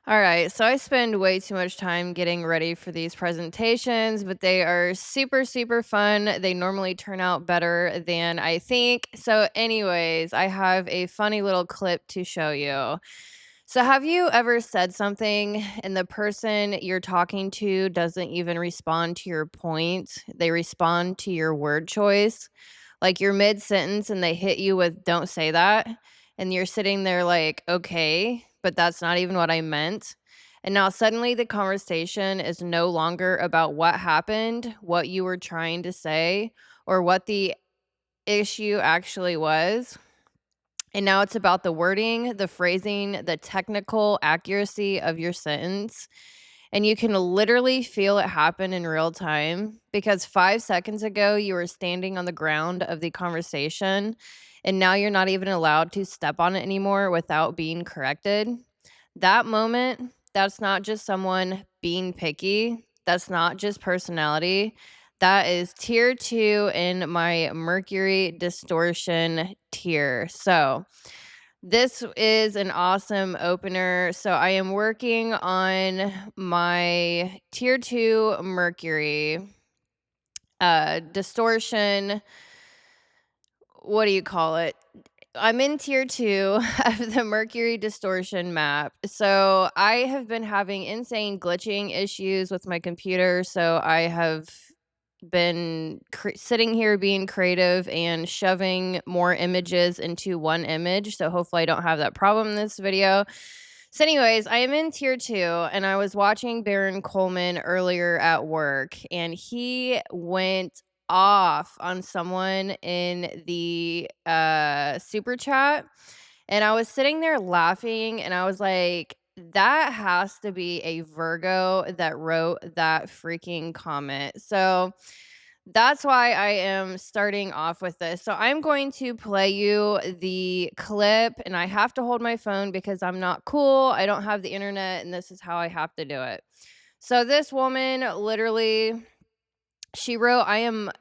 All right, so I spend way too much time getting ready for these presentations, but they are super, super fun. They normally turn out better than I think. So, anyways, I have a funny little clip to show you. So, have you ever said something and the person you're talking to doesn't even respond to your point? They respond to your word choice? Like you're mid sentence and they hit you with, don't say that. And you're sitting there like, okay, but that's not even what I meant. And now suddenly the conversation is no longer about what happened, what you were trying to say, or what the issue actually was. And now it's about the wording, the phrasing, the technical accuracy of your sentence. And you can literally feel it happen in real time because 5 seconds ago, you were standing on the ground of the conversation. And now you're not even allowed to step on it anymore without being corrected. That moment, that's not just someone being picky. That's not just personality. That is tier 2 in my Mercury Distortion tier. So, this is an awesome opener. So, I am working on my tier 2 Mercury distortion. What do you call it? I'm in tier 2 of the Mercury distortion map. So, I have been having insane glitching issues with my computer, so I have been sitting here being creative and shoving more images into one image, so hopefully I don't have that problem in this video. So anyways, I am in tier 2 and I was watching Baron Coleman earlier at work and he went off on someone in the super chat and I was sitting there laughing and I was like, that has to be a Virgo that wrote that freaking comment. So that's why I am starting off with this. So I'm going to play you the clip and I have to hold my phone because I'm not cool. I don't have the internet and this is how I have to do it. So this woman literally she wrote I am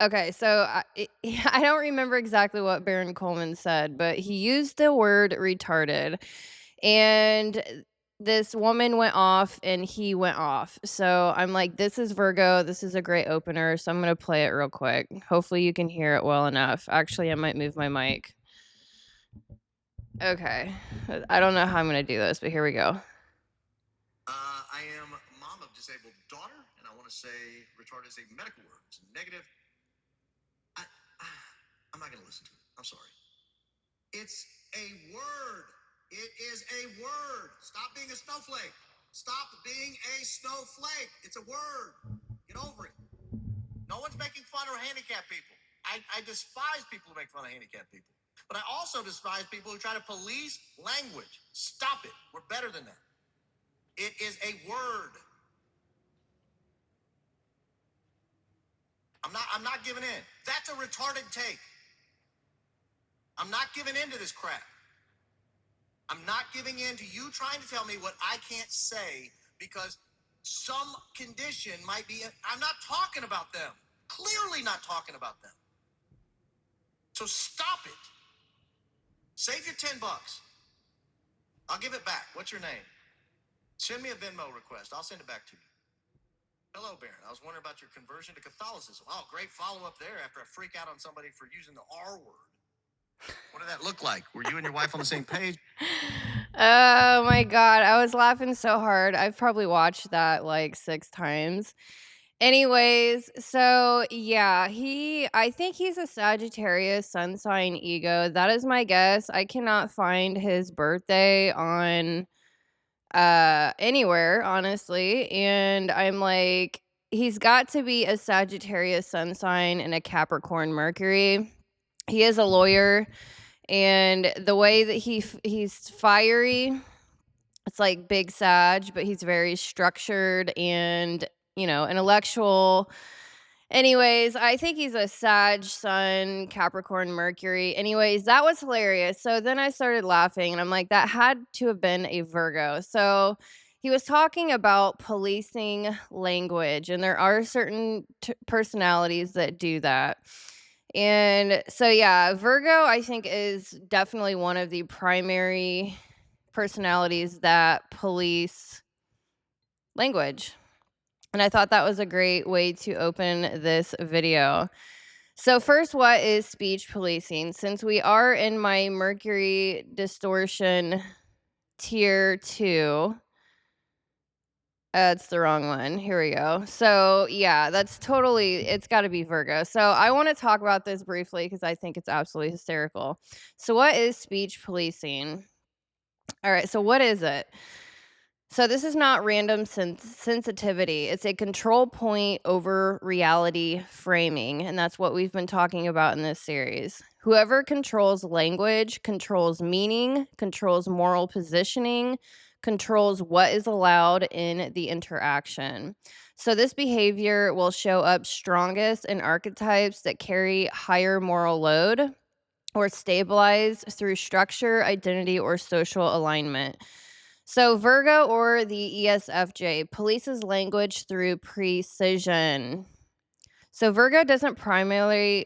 okay, so I don't remember exactly what Baron Coleman said, but he used the word retarded. And this woman went off and he went off. So I'm like, this is Virgo. This is a great opener. So I'm going to play it real quick. Hopefully you can hear it well enough. Actually, I might move my mic. Okay. I don't know how I'm going to do this, but here we go. I am mom of disabled daughter, and I want to say retarded is a medical word. It's negative. I'm not going to listen to it. I'm sorry. It's a word. It is a word. Stop being a snowflake. Stop being a snowflake. It's a word. Get over it. No one's making fun of handicapped people. I despise people who make fun of handicapped people. But I also despise people who try to police language. Stop it. We're better than that. It is a word. I'm not giving in. That's a retarded take. I'm not giving in to this crap. I'm not giving in to you trying to tell me what I can't say because some condition might be. I'm not talking about them. Clearly not talking about them. So stop it. Save your $10. I'll give it back. What's your name? Send me a Venmo request. I'll send it back to you. Hello, Baron. I was wondering about your conversion to Catholicism. Oh, great follow-up there after I freak out on somebody for using the R word. What did that look like? Were you and your wife on the same page? Oh my God. I was laughing so hard. I've probably watched that like 6 times. Anyways, so yeah, I think he's a Sagittarius sun sign ego. That is my guess. I cannot find his birthday on anywhere, honestly. And I'm like, he's got to be a Sagittarius sun sign and a Capricorn Mercury. He is a lawyer, and the way that he's fiery, it's like big Sag, but he's very structured and, intellectual. Anyways, I think he's a Sag Sun, Capricorn Mercury. Anyways, that was hilarious. So then I started laughing and I'm like, that had to have been a Virgo. So he was talking about policing language, and there are certain personalities that do that. And so, yeah, Virgo, I think, is definitely one of the primary personalities that police language. And I thought that was a great way to open this video. So, first, what is speech policing? Since we are in my Mercury Distortion tier 2, it's the wrong one. Here we go. So, yeah, that's totally, it's got to be Virgo. So, I want to talk about this briefly because I think it's absolutely hysterical. So, what is speech policing? All right, so what is it? So this is not random sensitivity. It's a control point over reality framing, and that's what we've been talking about in this series. Whoever controls language, controls meaning, controls moral positioning, controls what is allowed in the interaction. So this behavior will show up strongest in archetypes that carry higher moral load or stabilize through structure, identity, or social alignment. So, Virgo or the ESFJ polices language through precision. So Virgo doesn't primarily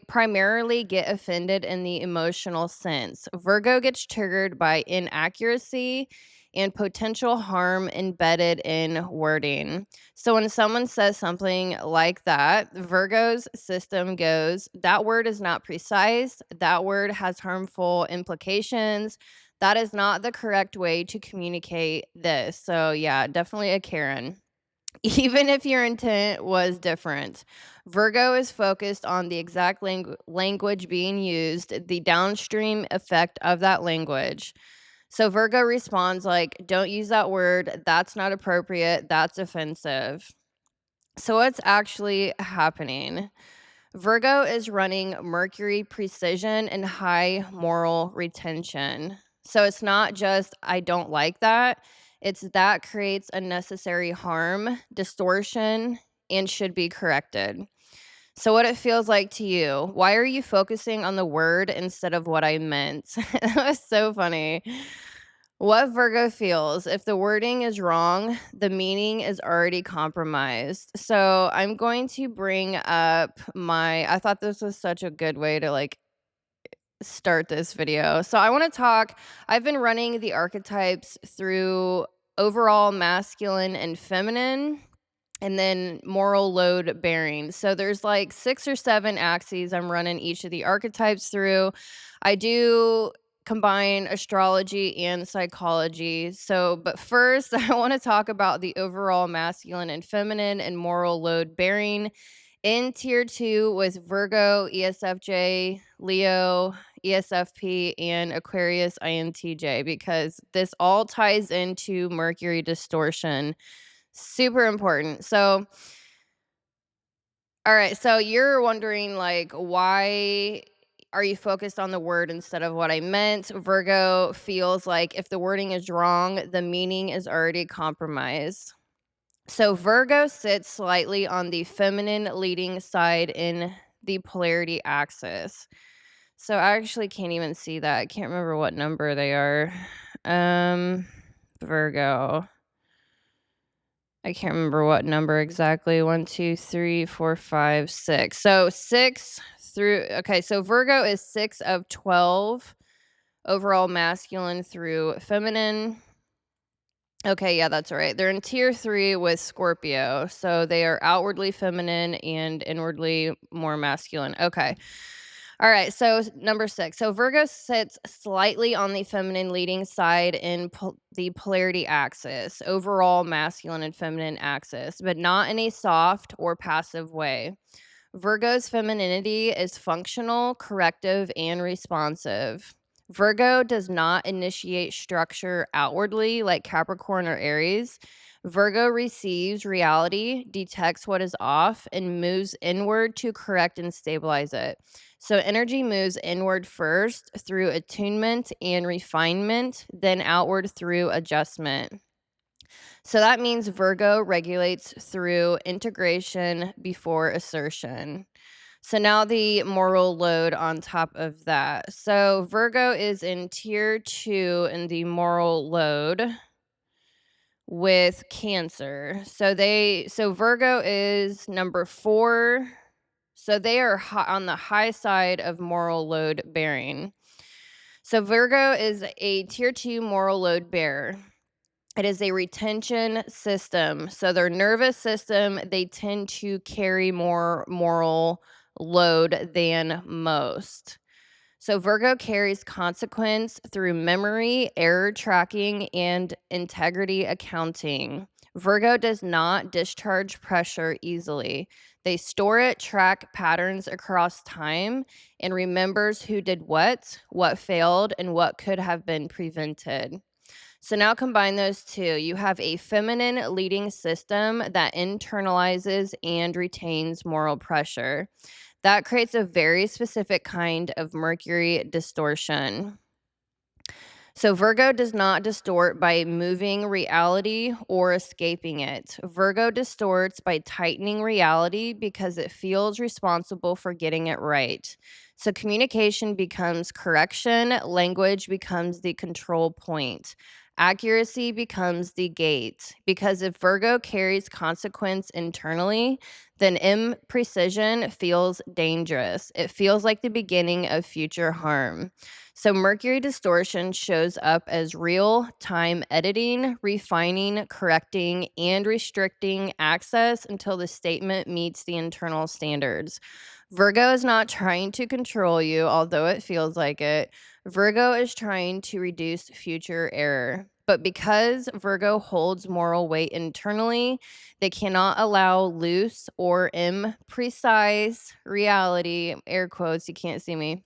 get offended in the emotional sense. Virgo gets triggered by inaccuracy and potential harm embedded in wording. So when someone says something like that, Virgo's system goes, that word is not precise, that word has harmful implications. That is not the correct way to communicate this. So yeah, definitely a Karen. Even if your intent was different, Virgo is focused on the exact language being used, the downstream effect of that language. So Virgo responds like, don't use that word. That's not appropriate. That's offensive. So what's actually happening? Virgo is running Mercury precision and high moral retention. So it's not just, I don't like that. It's that creates unnecessary harm, distortion, and should be corrected. So, what it feels like to you. Why are you focusing on the word instead of what I meant? That was so funny. What Virgo feels if the wording is wrong, the meaning is already compromised. So I'm going to bring up I thought this was such a good way to like start this video. So I want to talk, I've been running the archetypes through overall masculine and feminine and then moral load bearing. So there's like 6 or 7 axes I'm running each of the archetypes through. I do combine astrology and psychology. So, but first, I want to talk about the overall masculine and feminine and moral load bearing in tier 2 with Virgo, ESFJ, Leo, ESFP, and Aquarius, INTJ, because this all ties into Mercury distortion. Super important. So, all right. So you're wondering, like, why are you focused on the word instead of what I meant? Virgo feels like if the wording is wrong, the meaning is already compromised. So Virgo sits slightly on the feminine leading side in the polarity axis. So I actually can't even see that. I can't remember what number they are. Virgo. I can't remember what number exactly. 1, 2, 3, 4, 5, 6. So 6 through, okay, so Virgo is 6 of 12 overall masculine through feminine. Okay, yeah, that's right. They're in tier 3 with Scorpio. So they are outwardly feminine and inwardly more masculine. Okay. All right, so number 6. So Virgo sits slightly on the feminine leading side in the polarity axis, overall masculine and feminine axis, but not in a soft or passive way. Virgo's femininity is functional, corrective, and responsive. Virgo does not initiate structure outwardly like Capricorn or Aries. Virgo receives reality, detects what is off, and moves inward to correct and stabilize it. So energy moves inward first through attunement and refinement, then outward through adjustment. So that means Virgo regulates through integration before assertion. So now the moral load on top of that. So Virgo is in tier 2 in the moral load with Cancer. So Virgo is number 4. So they are on the high side of moral load bearing. So Virgo is a tier 2 moral load bearer. It is a retention system. So their nervous system, they tend to carry more moral load than most. So Virgo carries consequence through memory, error tracking, and integrity accounting. Virgo does not discharge pressure easily. They store it, track patterns across time, and remembers who did what failed, and what could have been prevented. So now combine those two. You have a feminine leading system that internalizes and retains moral pressure. That creates a very specific kind of Mercury distortion. So Virgo does not distort by moving reality or escaping it. Virgo distorts by tightening reality because it feels responsible for getting it right. So communication becomes correction, language becomes the control point. Accuracy becomes the gate, because if Virgo carries consequence internally, then imprecision feels dangerous. It feels like the beginning of future harm. So Mercury distortion shows up as real time editing, refining, correcting, and restricting access until the statement meets the internal standards. Virgo is not trying to control you, although it feels like it. Virgo is trying to reduce future error. But because Virgo holds moral weight internally, they cannot allow loose or imprecise reality, air quotes, you can't see me,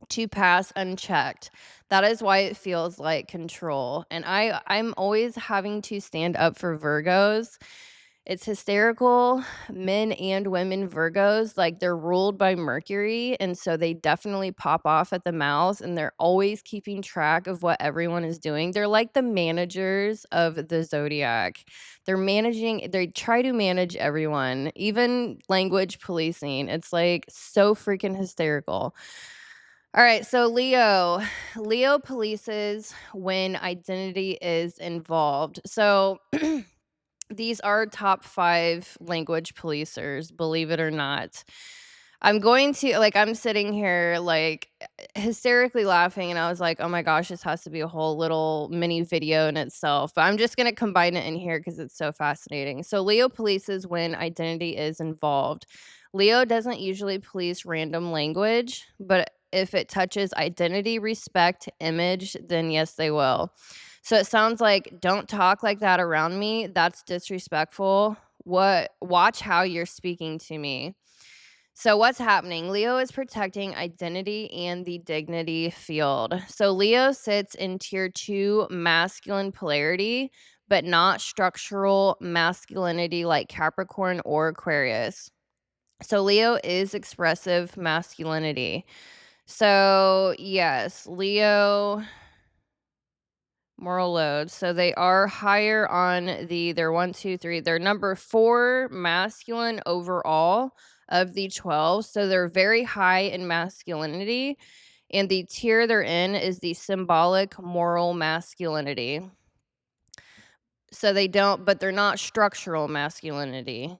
to pass unchecked. That is why it feels like control. And I'm always having to stand up for Virgos. It's hysterical. Men and women Virgos, like, they're ruled by Mercury, and so they definitely pop off at the mouth, and they're always keeping track of what everyone is doing. They're like the managers of the zodiac. They try to manage everyone, even language policing. It's like so freaking hysterical. All right, so Leo. Leo polices when identity is involved. So these are top 5 language policers, believe it or not. I'm sitting here, like, hysterically laughing, and I was like, "Oh my gosh, this has to be a whole little mini video in itself," but I'm just gonna combine it in here because it's so fascinating. So Leo polices when identity is involved. Leo doesn't usually police random language, but if it touches identity, respect, image, then yes, they will. So it sounds like, "Don't talk like that around me. That's disrespectful. Watch how you're speaking to me." So what's happening? Leo is protecting identity and the dignity field. So Leo sits in tier 2 masculine polarity, but not structural masculinity like Capricorn or Aquarius. So Leo is expressive masculinity. So yes, Leo moral load. So they are higher on they're 1, 2, 3. They're number 4 masculine overall of the 12. So they're very high in masculinity. And the tier they're in is the symbolic moral masculinity. So but they're not structural masculinity.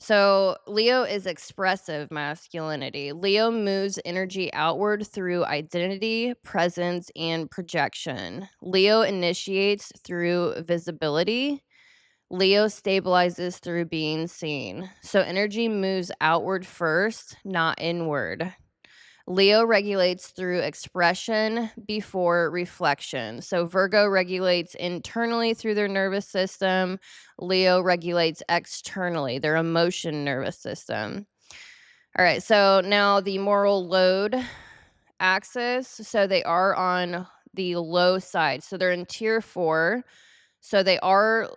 So Leo is expressive masculinity. Leo moves energy outward through identity, presence, and projection. Leo initiates through visibility. Leo stabilizes through being seen. So energy moves outward first, not inward. Leo regulates through expression before reflection. So Virgo regulates internally through their nervous system. Leo regulates externally, their emotion nervous system. All right, so now the moral load axis. So they are on the low side. So they're in tier 4. So they are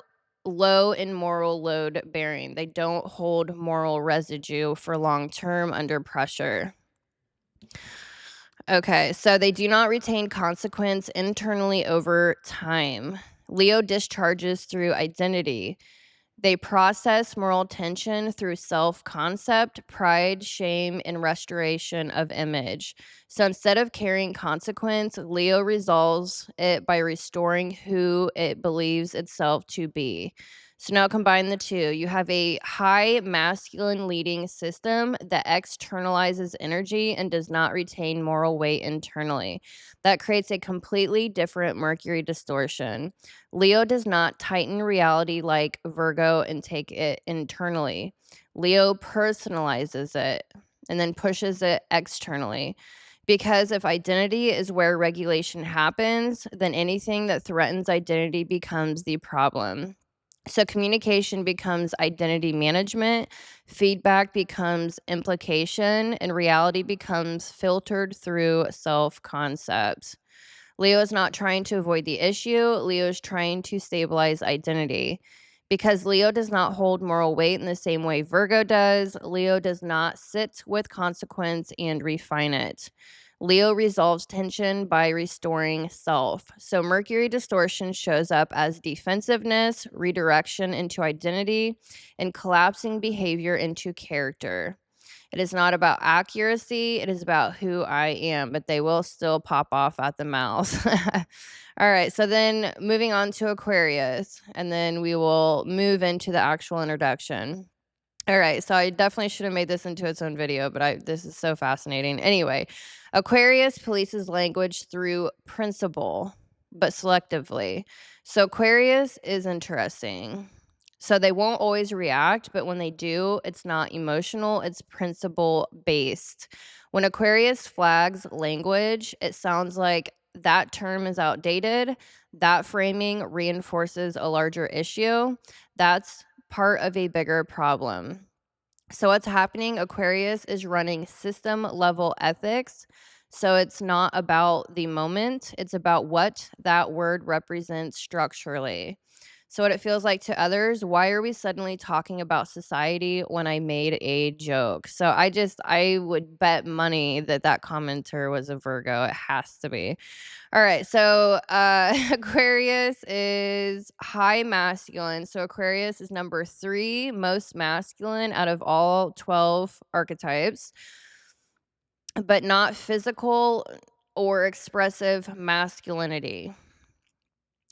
low in moral load bearing. They don't hold moral residue for long term under pressure. Okay, so they do not retain consequence internally over time. Leo discharges through identity. They process moral tension through self concept, pride, shame, and restoration of image. So instead of carrying consequence, Leo resolves it by restoring who it believes itself to be. So now combine the two. You have a high masculine leading system that externalizes energy and does not retain moral weight internally. That creates a completely different Mercury distortion. Leo does not tighten reality like Virgo and take it internally. Leo personalizes it and then pushes it externally. Because if identity is where regulation happens, then anything that threatens identity becomes the problem. So communication becomes identity management, feedback becomes implication, and reality becomes filtered through self concepts. Leo is not trying to avoid the issue, Leo is trying to stabilize identity. Because Leo does not hold moral weight in the same way Virgo does, Leo does not sit with consequence and refine it. Leo resolves tension by restoring self. So Mercury distortion shows up as defensiveness, redirection into identity, and collapsing behavior into character. It is not about accuracy, it is about who I am, but they will still pop off at the mouth. All right, so then moving on to Aquarius, and then we will move into the actual introduction. All right, so I definitely should have made this into its own video, but this is so fascinating. Anyway, Aquarius polices language through principle, but selectively. So Aquarius is interesting. So they won't always react, but when they do, it's not emotional, it's principle based. When Aquarius flags language, it sounds like that term is outdated. That framing reinforces a larger issue. That's part of a bigger problem. So what's happening? Aquarius is running system level ethics. So it's not about the moment, it's about what that word represents structurally. So what it feels like to others, why are we suddenly talking about society when I made a joke? So I would bet money that that commenter was a Virgo. It has to be. All right. So Aquarius is high masculine. So Aquarius is number 3 most masculine out of all 12 archetypes, but not physical or expressive masculinity.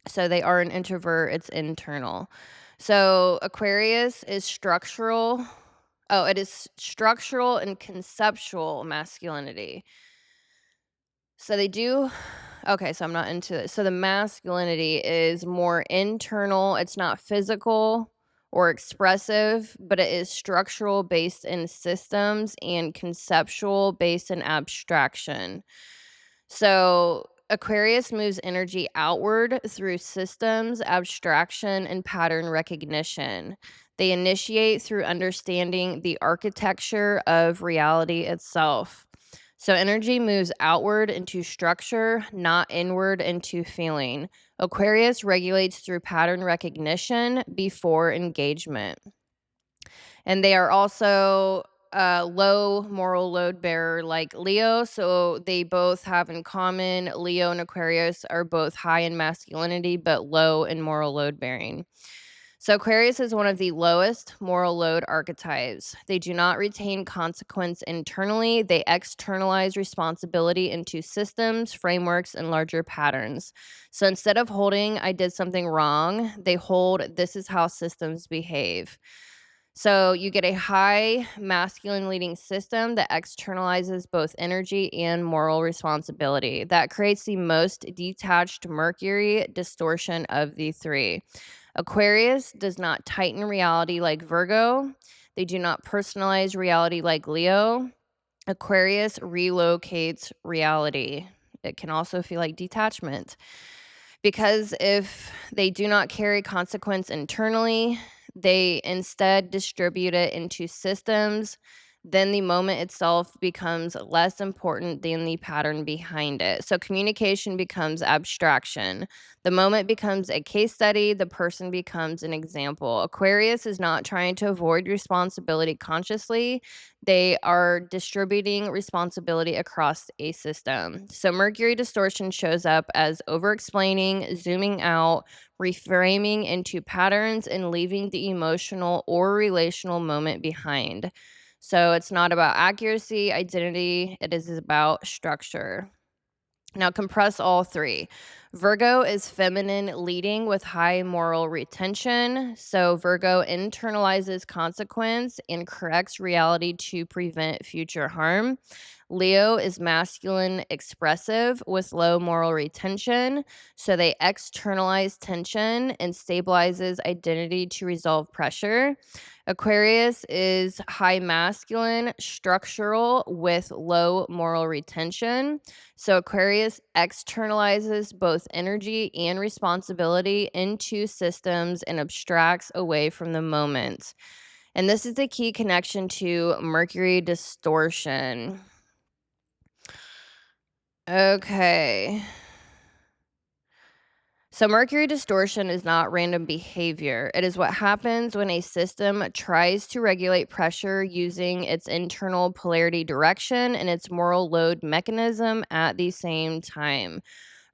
So they are an introvert, it's internal. So Aquarius is structural. Oh, it is structural and conceptual masculinity. So they do okay, so I'm not into it. So the masculinity is more internal, it's not physical or expressive, but it is structural based in systems and conceptual based in abstraction. So Aquarius moves energy outward through systems, abstraction, and pattern recognition. They initiate through understanding the architecture of reality itself. So energy moves outward into structure, not inward into feeling. Aquarius regulates through pattern recognition before engagement. And they are also low moral load bearer like Leo. So they both have in common Leo and Aquarius are both high in masculinity, but low in moral load bearing. So Aquarius is one of the lowest moral load archetypes. They do not retain consequence internally. They externalize responsibility into systems, frameworks, and larger patterns. So instead of holding, I did something wrong, they hold, this is how systems behave. So you get a high masculine leading system that externalizes both energy and moral responsibility. That creates the most detached Mercury distortion of the three. Aquarius does not tighten reality like Virgo. They do not personalize reality like Leo. Aquarius relocates reality. It can also feel like detachment. Because if they do not carry consequence internally, they instead distribute it into systems, then the moment itself becomes less important than the pattern behind it. So communication becomes abstraction. The moment becomes a case study, the person becomes an example. Aquarius is not trying to avoid responsibility consciously. They are distributing responsibility across a system. So Mercury distortion shows up as over explaining, zooming out, reframing into patterns, and leaving the emotional or relational moment behind. So it's not about accuracy, identity, it is about structure. Now, compress all three. Virgo is feminine leading with high moral retention. So, Virgo internalizes consequence and corrects reality to prevent future harm. Leo is masculine expressive with low moral retention. So, they externalize tension and stabilizes identity to resolve pressure. Aquarius is high masculine, structural with low moral retention. So Aquarius externalizes both energy and responsibility into systems and abstracts away from the moment. And this is the key connection to Mercury distortion. Okay. So, Mercury distortion is not random behavior. It is what happens when a system tries to regulate pressure using its internal polarity direction and its moral load mechanism at the same time.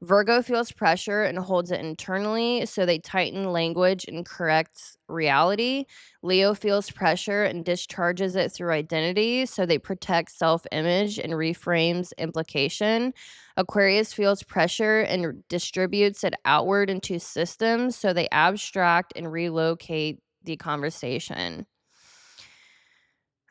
Virgo feels pressure and holds it internally, so they tighten language and corrects reality. Leo feels pressure and discharges it through identity, so they protect self image and reframes implication. Aquarius feels pressure and distributes it outward into systems, so they abstract and relocate the conversation.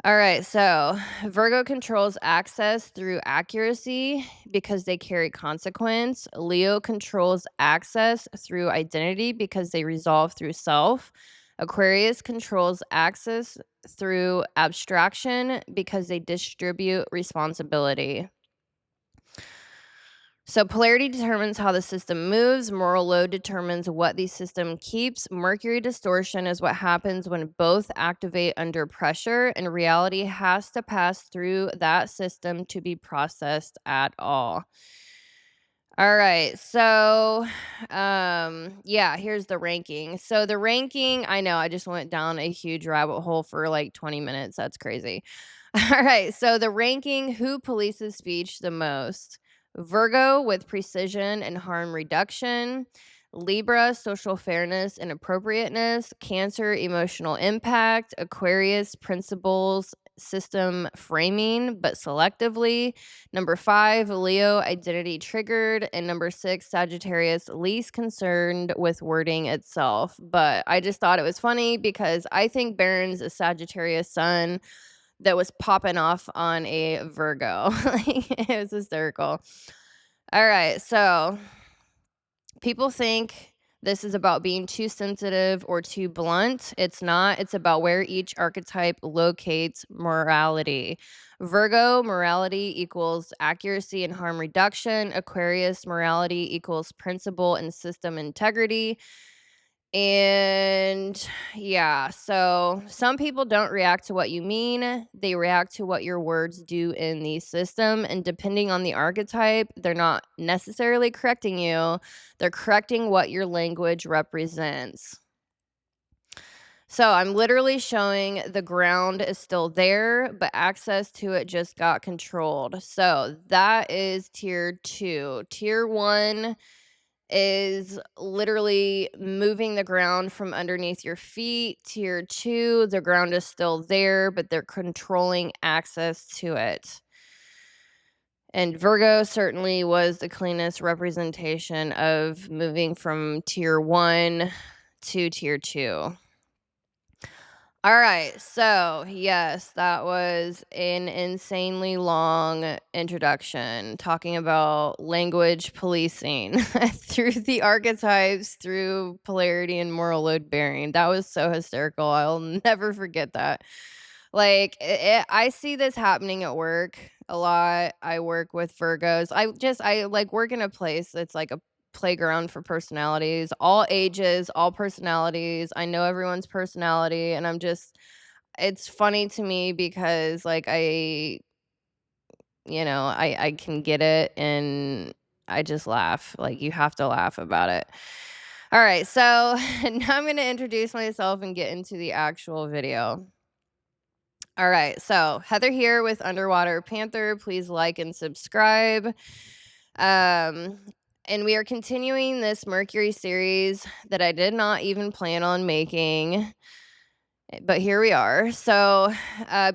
All right, so Virgo controls access through accuracy because they carry consequence. Leo controls access through identity because they resolve through self. Aquarius controls access through abstraction because they distribute responsibility. So polarity determines how the system moves. Moral load determines what the system keeps. Mercury distortion is what happens when both activate under pressure, and reality has to pass through that system to be processed at all. All right. So, yeah, here's the ranking. So the ranking, I know I just went down a huge rabbit hole for like 20 minutes. That's crazy. All right. So the ranking, who polices speech the most? Virgo with precision and harm reduction. Libra, social fairness and appropriateness. Cancer, emotional impact. Aquarius, principles, system framing, but selectively. Number 5, Leo, identity triggered. And number 6, Sagittarius, least concerned with wording itself. But I just thought it was funny because I think Barron's a Sagittarius sun that was popping off on a Virgo. Like, it was hysterical. All right, so people think this is about being too sensitive or too blunt. It's not. It's about where each archetype locates morality. Virgo, morality equals accuracy and harm reduction. Aquarius, morality equals principle and system integrity. And yeah, so some people don't react to what you mean. They react to what your words do in the system. And depending on the archetype, they're not necessarily correcting you, they're correcting what your language represents. So I'm literally showing the ground is still there, but access to it just got controlled. So that is tier 2. Tier 1 is literally moving the ground from underneath your feet. Tier 2, the ground is still there, but they're controlling access to it. And Virgo certainly was the cleanest representation of moving from tier 1 to tier 2. All right. So, yes, that was an insanely long introduction talking about language policing through the archetypes, through polarity and moral load bearing. That was so hysterical. I'll never forget that. Like, I see this happening at work a lot. I work with Virgos. I like work in a place that's like a playground for personalities, all ages, all personalities. I know everyone's personality, and it's funny to me because like I can get it, and I just laugh. Like, you have to laugh about it. All right, so now I'm going to introduce myself and get into the actual video. All right, so Heather here with Underwater Panther. Please like and subscribe. And we are continuing this Mercury series that I did not even plan on making. But here we are. So,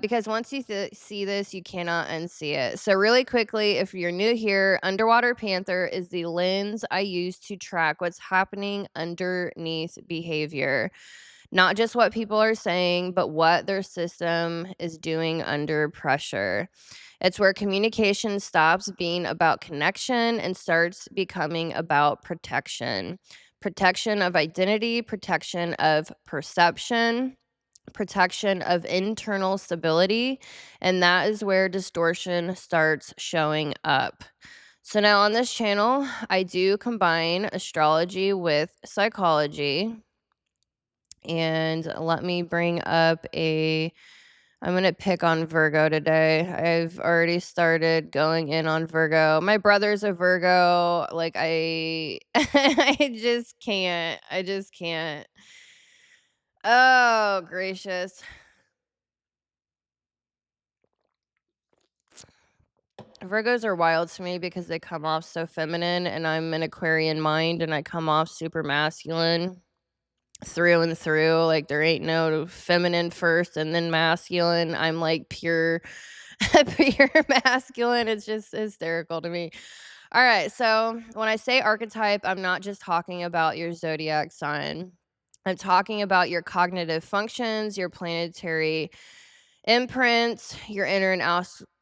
because once you see this, you cannot unsee it. So, really quickly, if you're new here, underwater panther is the lens I use to track what's happening underneath behavior. Not just what people are saying, but what their system is doing under pressure. It's where communication stops being about connection and starts becoming about protection. Protection of identity, protection of perception, protection of internal stability, and that is where distortion starts showing up. So now on this channel, I do combine astrology with psychology. And let me bring up I'm going to pick on Virgo today. I've already started going in on Virgo. My brother's a Virgo. Like I just can't. I just can't. Oh, gracious. Virgos are wild to me because they come off so feminine, and I'm an Aquarian mind, and I come off super masculine through and through. Like there ain't no feminine first and then masculine. I'm like pure pure masculine. It's just hysterical to me. All right, so when I say archetype, I'm not just talking about your zodiac sign. I'm talking about your cognitive functions, your planetary imprints, your inner and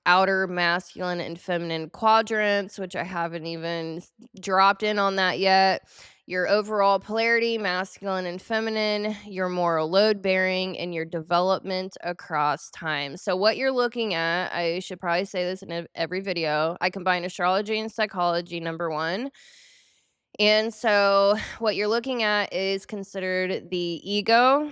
outer masculine and feminine quadrants, which I haven't even dropped in on that yet. Your overall polarity, masculine and feminine, your moral load bearing, and your development across time. So, what you're looking at, I should probably say this in every video. I combine astrology and psychology, number one. And so, what you're looking at is considered the ego,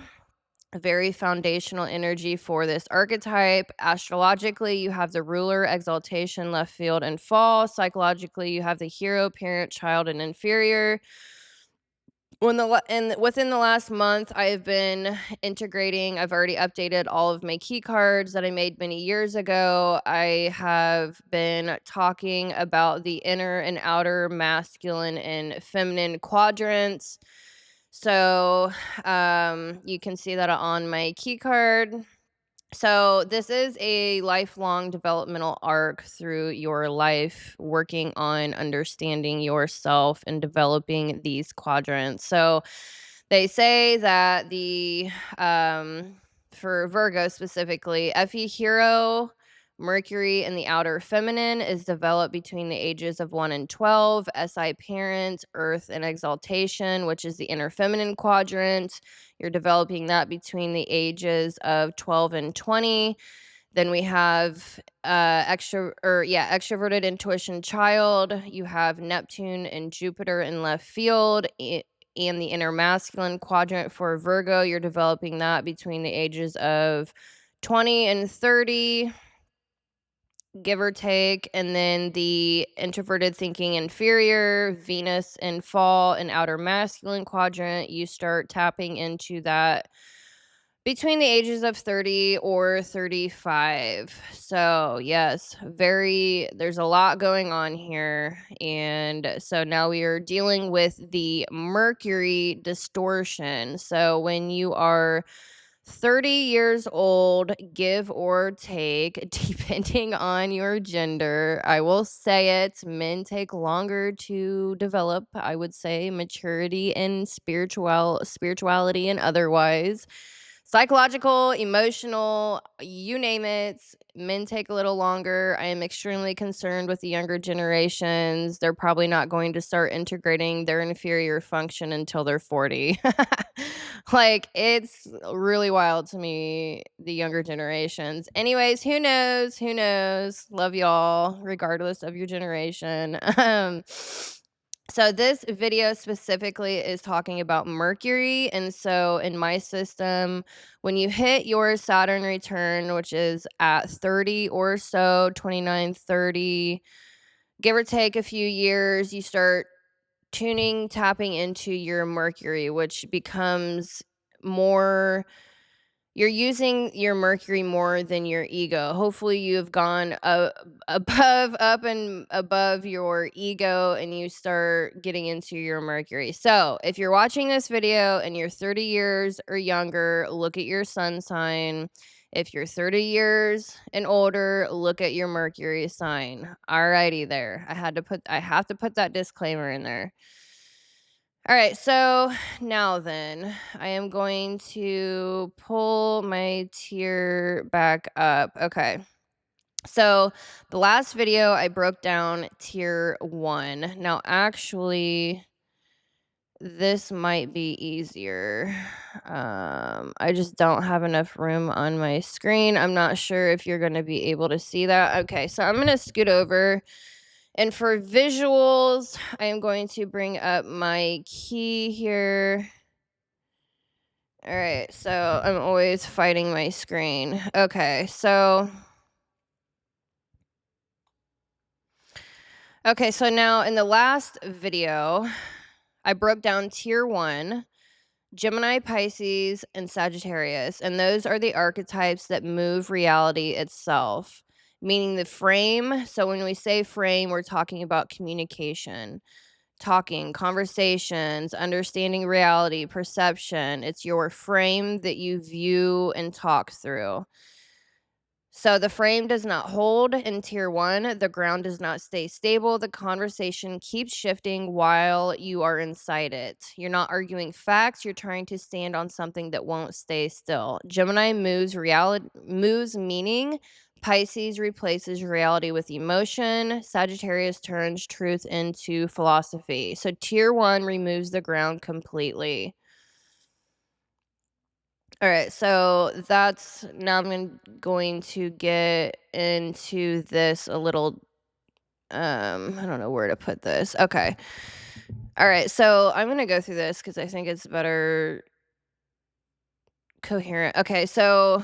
a very foundational energy for this archetype. Astrologically, you have the ruler, exaltation, left field, and fall. Psychologically, you have the hero, parent, child, and inferior. And within the last month, I've been integrating. I've already updated all of my key cards that I made many years ago. I have been talking about the inner and outer masculine and feminine quadrants. So you can see that on my key card. So, this is a lifelong developmental arc through your life, working on understanding yourself and developing these quadrants. So, they say that for Virgo specifically, FE hero, Mercury in the outer feminine is developed between the ages of 1 and 12. SI parent, Earth and exaltation, which is the inner feminine quadrant. You're developing that between the ages of 12 and 20. Then we have extroverted intuition child. You have Neptune and Jupiter in left field and the inner masculine quadrant for Virgo. You're developing that between the ages of 20 and 30, give or take. And then the introverted thinking inferior, Venus in fall and outer masculine quadrant, you start tapping into that between the ages of 30 or 35. So, yes, there's a lot going on here. And so now we are dealing with the Mercury distortion. So, when you are 30 years old, give or take, depending on your gender. I will say it, men take longer to develop, I would say, maturity and spirituality and otherwise. Psychological, emotional, you name it, men take a little longer. I am extremely concerned with the younger generations. They're probably not going to start integrating their inferior function until they're 40. Like, it's really wild to me, the younger generations. Anyways, who knows? Who knows? Love y'all, regardless of your generation. So this video specifically is talking about Mercury. And so in my system, when you hit your Saturn return, which is at 30 or so, 29, 30, give or take a few years, you start tapping into your Mercury, which becomes more you're using your Mercury more than your ego. Hopefully, you have gone up and above your ego and you start getting into your Mercury. So, if you're watching this video and you're 30 years or younger, look at your sun sign. If you're 30 years and older, look at your Mercury sign. Alrighty there. I have to put that disclaimer in there. All right, so now then, I am going to pull my tier back up. Okay. So, the last video I broke down tier 1. Now, actually, this might be easier. I just don't have enough room on my screen. I'm not sure if you're going to be able to see that. Okay, so I'm going to scoot over. And for visuals, I am going to bring up my key here. All right, so I'm always fighting my screen. Okay, so now in the last video, I broke down tier 1, Gemini, Pisces, and Sagittarius, and those are the archetypes that move reality itself, meaning the frame. So when we say frame, we're talking about communication, talking, conversations, understanding reality, perception. It's your frame that you view and talk through. So the frame does not hold in tier 1. The ground does not stay stable. The conversation keeps shifting while you are inside it. You're not arguing facts. You're trying to stand on something that won't stay still. Gemini moves meaning. Pisces replaces reality with emotion. Sagittarius turns truth into philosophy. So tier 1 removes the ground completely. All right, so that's now I'm going to get into this a little. I don't know where to put this. Okay. All right, so I'm going to go through this because I think it's better coherent. Okay, so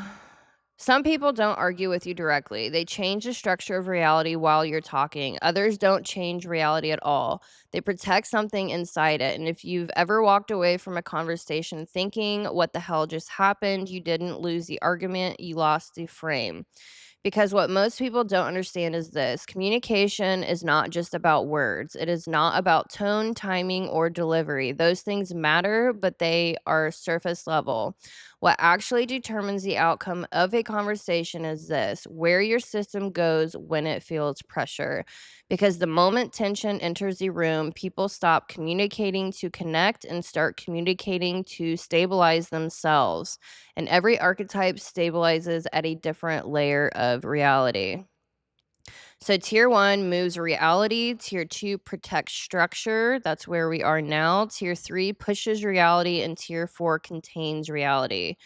some people don't argue with you directly. They change the structure of reality while you're talking. Others don't change reality at all. They protect something inside it. And if you've ever walked away from a conversation thinking, what the hell just happened? You didn't lose the argument, you lost the frame. Because what most people don't understand is this: communication is not just about words. It is not about tone, timing, or delivery. Those things matter, but they are surface level. What actually determines the outcome of a conversation is this: where your system goes when it feels pressure. Because the moment tension enters the room, people stop communicating to connect and start communicating to stabilize themselves. And every archetype stabilizes at a different layer of reality. So tier 1 moves reality, tier 2 protects structure. That's where we are now. Tier 3 pushes reality, and tier 4 contains reality.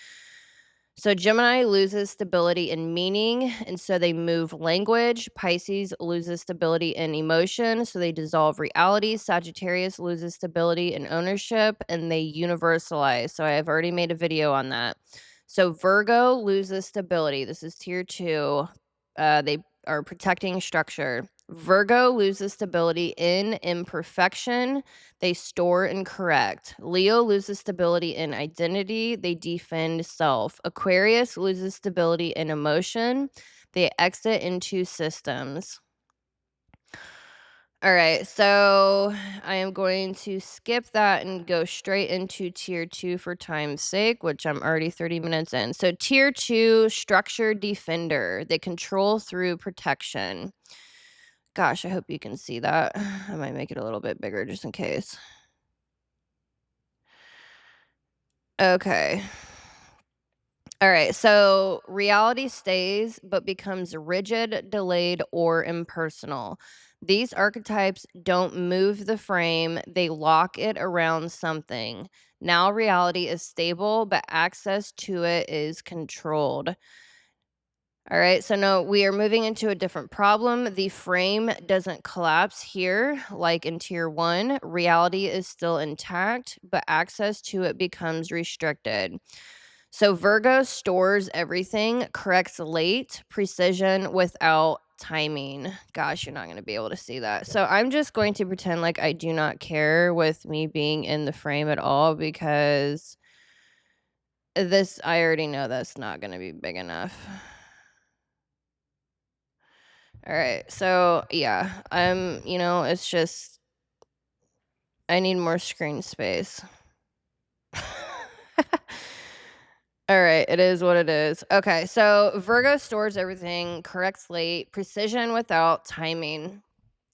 So Gemini loses stability in meaning, and so they move language. Pisces loses stability in emotion, so they dissolve reality. Sagittarius loses stability in ownership, and they universalize. So I have already made a video on that. So Virgo loses stability. This is tier 2. They are protecting structure. Virgo loses stability in imperfection. They store and correct. Leo loses stability in identity. They defend self. Aquarius loses stability in emotion. They exit into systems. All right, so I am going to skip that and go straight into tier 2 for time's sake, which I'm already 30 minutes in. So tier 2, structured defender. They control through protection. Gosh, I hope you can see that. I might make it a little bit bigger just in case. Okay. All right, so reality stays but becomes rigid, delayed, or impersonal. These archetypes don't move the frame, they lock it around something. Now reality is stable, but access to it is controlled. All right, so now we are moving into a different problem. The frame doesn't collapse here like in tier 1. Reality is still intact, but access to it becomes restricted. So Virgo stores everything, corrects late, precision without timing. Gosh, you're not going to be able to see that. So I'm just going to pretend like I do not care with me being in the frame at all, because This I already know that's not gonna be big enough. Alright, so, yeah, it's just I need more screen space. Alright, it is what it is. Okay, so Virgo stores everything, corrects late, precision without timing.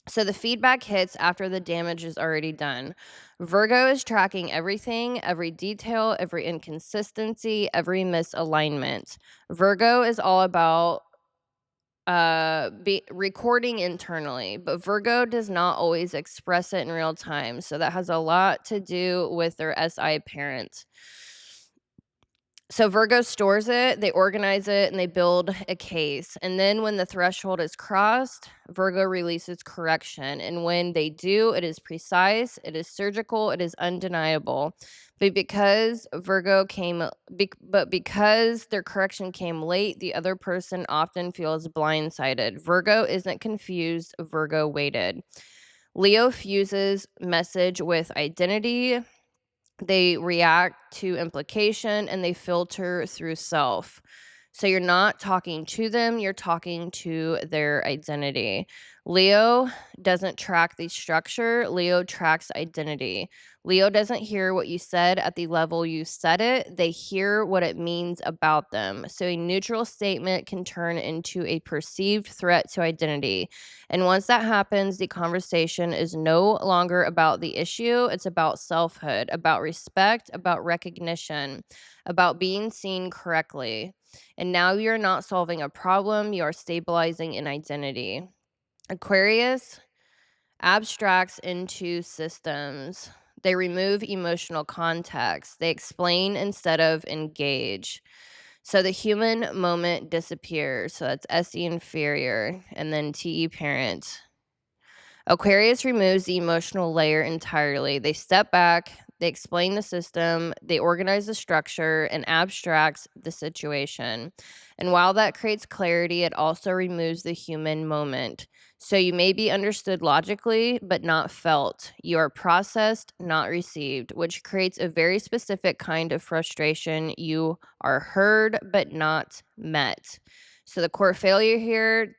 So the feedback hits after the damage is already done. Virgo is tracking everything, every detail, every inconsistency, every misalignment. Virgo is all about be recording internally, but Virgo does not always express it in real time. So that has a lot to do with their SI parent. So Virgo stores it, they organize it, and they build a case. And then when the threshold is crossed, Virgo releases correction. And when they do, it is precise, it is surgical, it is undeniable. But because their correction came late, the other person often feels blindsided. Virgo isn't confused, Virgo waited. Leo fuses message with identity. They react to implication and they filter through self. So you're not talking to them, you're talking to their identity. Leo doesn't track the structure, Leo tracks identity. Leo doesn't hear what you said at the level you said it, they hear what it means about them. So a neutral statement can turn into a perceived threat to identity. And once that happens, the conversation is no longer about the issue, it's about selfhood, about respect, about recognition, about being seen correctly. And now you're not solving a problem, you are stabilizing an identity. Aquarius abstracts into systems. They remove emotional context. They explain instead of engage. So the human moment disappears. So that's SE inferior and then TE parent. Aquarius removes the emotional layer entirely. They step back, they explain the system, they organize the structure, and abstracts the situation. And while that creates clarity, it also removes the human moment. So you may be understood logically, but not felt. You are processed, not received, which creates a very specific kind of frustration. You are heard, but not met. So the core failure here,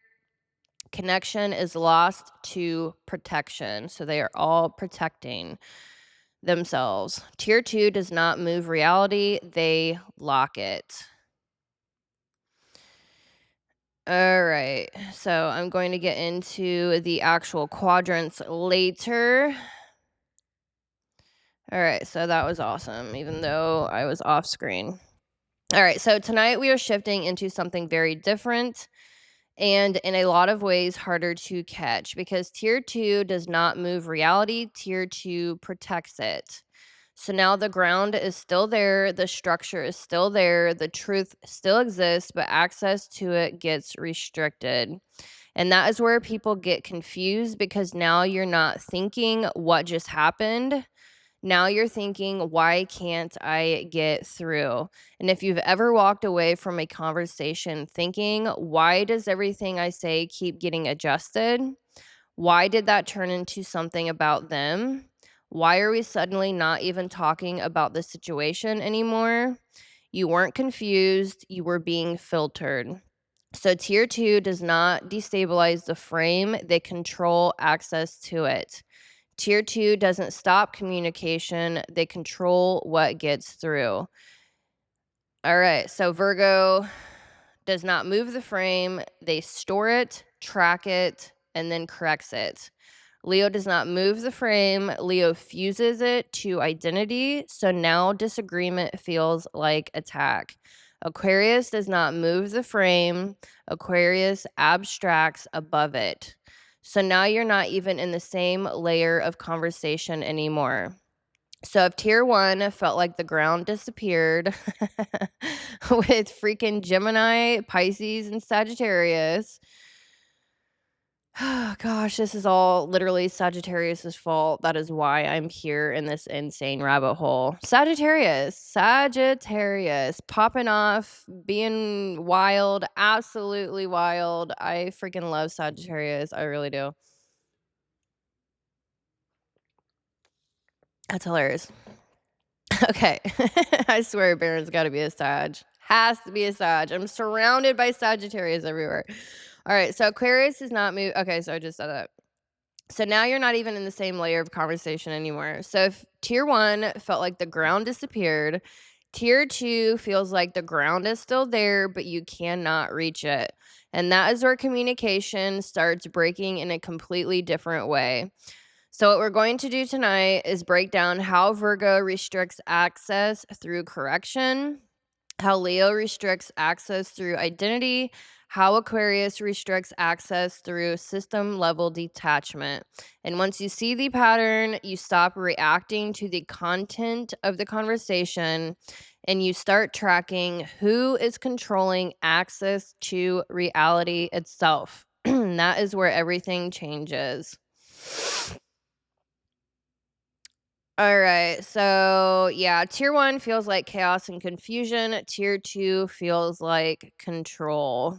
connection is lost to protection. So they are all protecting themselves. Tier 2 does not move reality, they lock it. All right. So I'm going to get into the actual quadrants later. All right. So that was awesome, even though I was off screen. All right. So tonight we are shifting into something very different and in a lot of ways harder to catch because tier 2 does not move reality, tier 2 protects it. So now the ground is still there, the structure is still there, the truth still exists, but access to it gets restricted. And that is where people get confused because now you're not thinking what just happened. Now you're thinking, why can't I get through? And if you've ever walked away from a conversation thinking, why does everything I say keep getting adjusted? Why did that turn into something about them? Why are we suddenly not even talking about the situation anymore? You weren't confused, you were being filtered. So, tier 2 does not destabilize the frame, they control access to it. Tier 2 doesn't stop communication, they control what gets through. All right, so Virgo does not move the frame, they store it, track it, and then corrects it. Leo does not move the frame, Leo fuses it to identity, so now disagreement feels like attack. Aquarius does not move the frame, Aquarius abstracts above it. So now you're not even in the same layer of conversation anymore. So if tier 1 felt like the ground disappeared with freaking Gemini, Pisces, and Sagittarius, oh gosh, this is all literally Sagittarius's fault. That is why I'm here in this insane rabbit hole. Sagittarius, popping off, being wild, absolutely wild. I freaking love Sagittarius. I really do. That's hilarious. Okay. I swear Baron's gotta be a Sag. Has to be a Sag. I'm surrounded by Sagittarius everywhere. Alright, so Aquarius is not okay, so I just said that. So now you're not even in the same layer of conversation anymore. So if tier 1 felt like the ground disappeared, tier 2 feels like the ground is still there, but you cannot reach it. And that is where communication starts breaking in a completely different way. So, what we're going to do tonight is break down how Virgo restricts access through correction, how Leo restricts access through identity, how Aquarius restricts access through system level detachment. And once you see the pattern, you stop reacting to the content of the conversation and you start tracking who is controlling access to reality itself. That is where everything changes. All right. So, yeah, tier 1 feels like chaos and confusion. Tier 2 feels like control.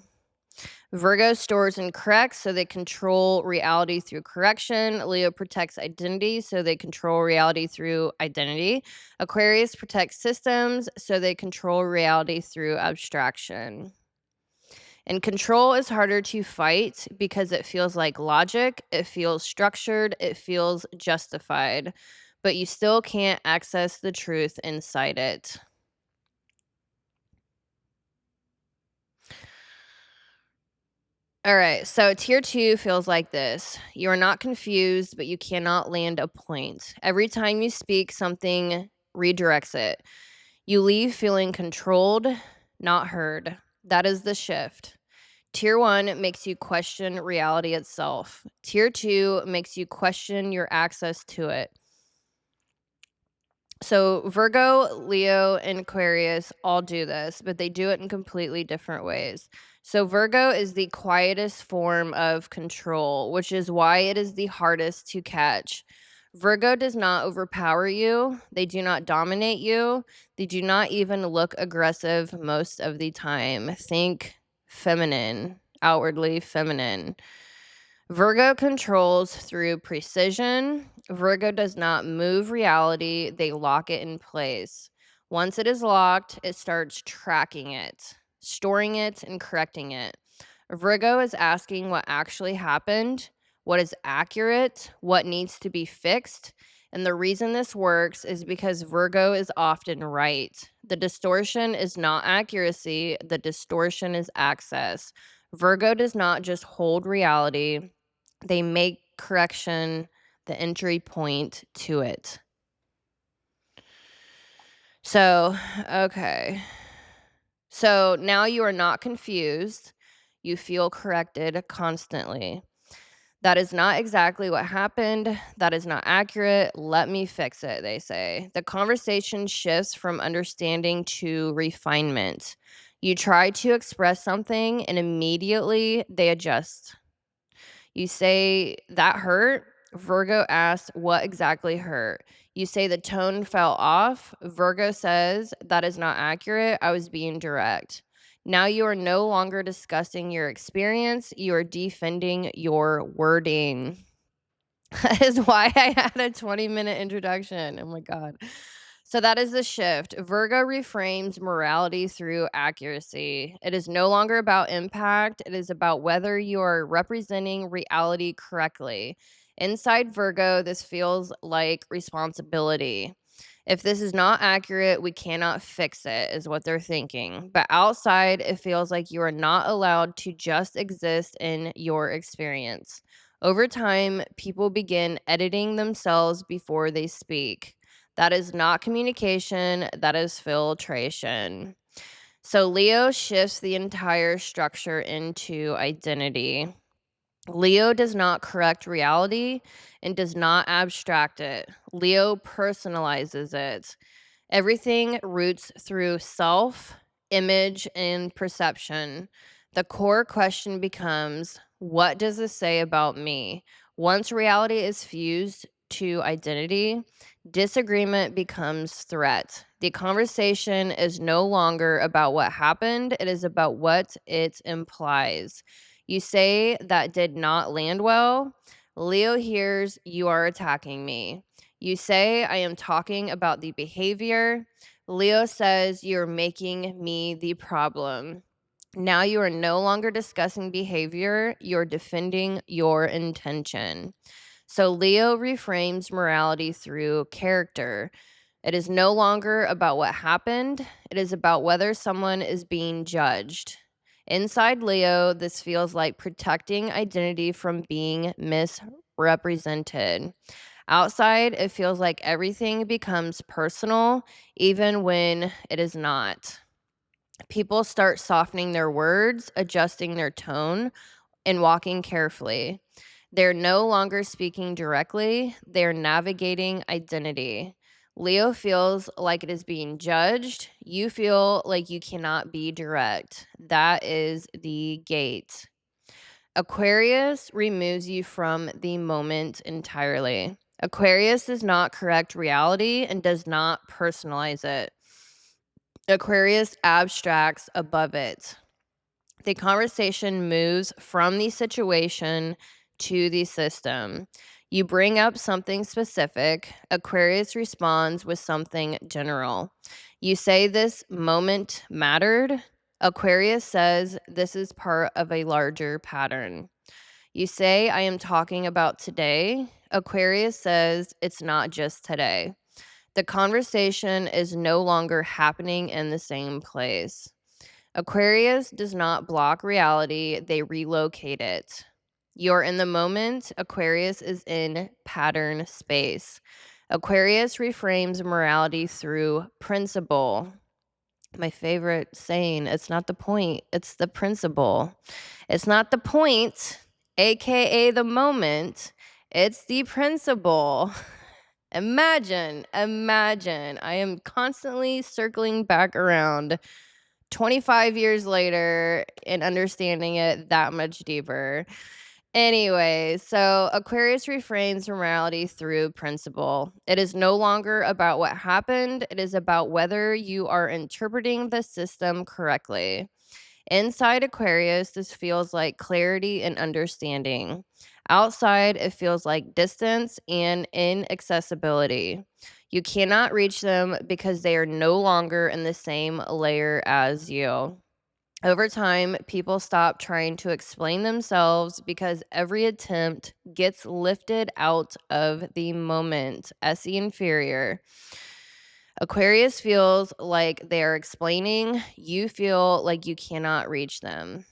Virgo stores and corrects, so they control reality through correction. Leo protects identity, so they control reality through identity. Aquarius protects systems, so they control reality through abstraction. And control is harder to fight because it feels like logic, it feels structured, it feels justified, but you still can't access the truth inside it. All right, so tier 2 feels like this. You are not confused, but you cannot land a point. Every time you speak, something redirects it. You leave feeling controlled, not heard. That is the shift. Tier 1 makes you question reality itself. Tier 2 makes you question your access to it. So, Virgo, Leo, and Aquarius all do this, but they do it in completely different ways. So, Virgo is the quietest form of control, which is why it is the hardest to catch. Virgo does not overpower you, they do not dominate you, they do not even look aggressive most of the time. Think feminine, outwardly feminine. Virgo controls through precision. Virgo does not move reality, they lock it in place. Once it is locked, it starts tracking it, storing it, and correcting it. Virgo is asking what actually happened, what is accurate, what needs to be fixed. And the reason this works is because Virgo is often right. The distortion is not accuracy, the distortion is access. Virgo does not just hold reality, they make correction the entry point to it. So, okay. So now you are not confused. You feel corrected constantly. That is not exactly what happened. That is not accurate. Let me fix it, they say. The conversation shifts from understanding to refinement. You try to express something and immediately they adjust. You say, "That hurt?" Virgo asks, "What exactly hurt?" You say, "The tone fell off." Virgo says, "That is not accurate. I was being direct." Now you are no longer discussing your experience. You are defending your wording. That is why I had a 20-minute introduction. Oh my God. So that is the shift. Virgo reframes morality through accuracy. It is no longer about impact, it is about whether you are representing reality correctly. Inside Virgo, this feels like responsibility. If this is not accurate, we cannot fix it, is what they're thinking. But outside, it feels like you are not allowed to just exist in your experience. Over time, people begin editing themselves before they speak. That is not communication, that is filtration. So Leo shifts the entire structure into identity. Leo does not correct reality and does not abstract it. Leo personalizes it. Everything roots through self, image, and perception. The core question becomes, what does this say about me? Once reality is fused to identity, disagreement becomes threat. The conversation is no longer about what happened, it is about what it implies. You say that did not land well. Leo hears you are attacking me. You say, I am talking about the behavior. Leo says, you're making me the problem. Now you are no longer discussing behavior, you're defending your intention. So Leo reframes morality through character. It is no longer about what happened, it is about whether someone is being judged. Inside Leo, this feels like protecting identity from being misrepresented. Outside, it feels like everything becomes personal, even when it is not. People start softening their words, adjusting their tone, and walking carefully. They're no longer speaking directly, they're navigating identity. Leo feels like it is being judged. You feel like you cannot be direct. That is the gate. Aquarius removes you from the moment entirely. Aquarius does not correct reality and does not personalize it. Aquarius abstracts above it. The conversation moves from the situation to the system. You bring up something specific. Aquarius responds with something general. You say this moment mattered. Aquarius says this is part of a larger pattern. You say, I am talking about today. Aquarius says it's not just today. The conversation is no longer happening in the same place. Aquarius does not block reality, they relocate it. You're in the moment, Aquarius is in pattern space. Aquarius reframes morality through principle. My favorite saying, it's not the point, it's the principle. It's not the point, aka the moment, it's the principle. Imagine, I am constantly circling back around 25 years later and understanding it that much deeper. Anyway, so Aquarius reframes morality through principle. It is no longer about what happened, it is about whether you are interpreting the system correctly. Inside Aquarius, this feels like clarity and understanding. Outside, it feels like distance and inaccessibility. You cannot reach them because they are no longer in the same layer as you. Over time, people stop trying to explain themselves because every attempt gets lifted out of the moment. SE inferior. Aquarius feels like they are explaining, you feel like you cannot reach them.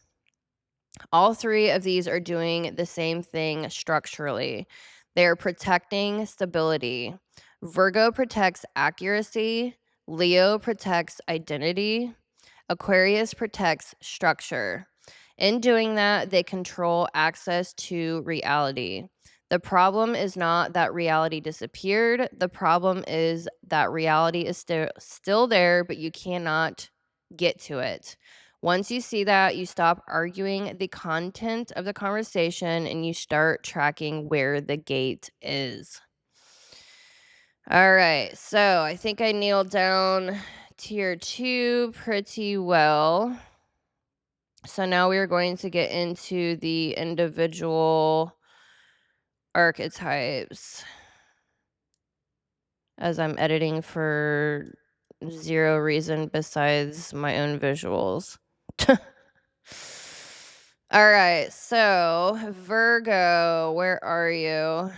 All three of these are doing the same thing structurally. They are protecting stability. Virgo protects accuracy, Leo protects identity, Aquarius protects structure. In doing that, they control access to reality. The problem is not that reality disappeared. The problem is that reality is still there, but you cannot get to it. Once you see that, you stop arguing the content of the conversation and you start tracking where the gate is. All right, so I think I nailed down tier 2 pretty well. So now we are going to get into the individual archetypes as I'm editing for zero reason besides my own visuals. All right, so Virgo, where are you?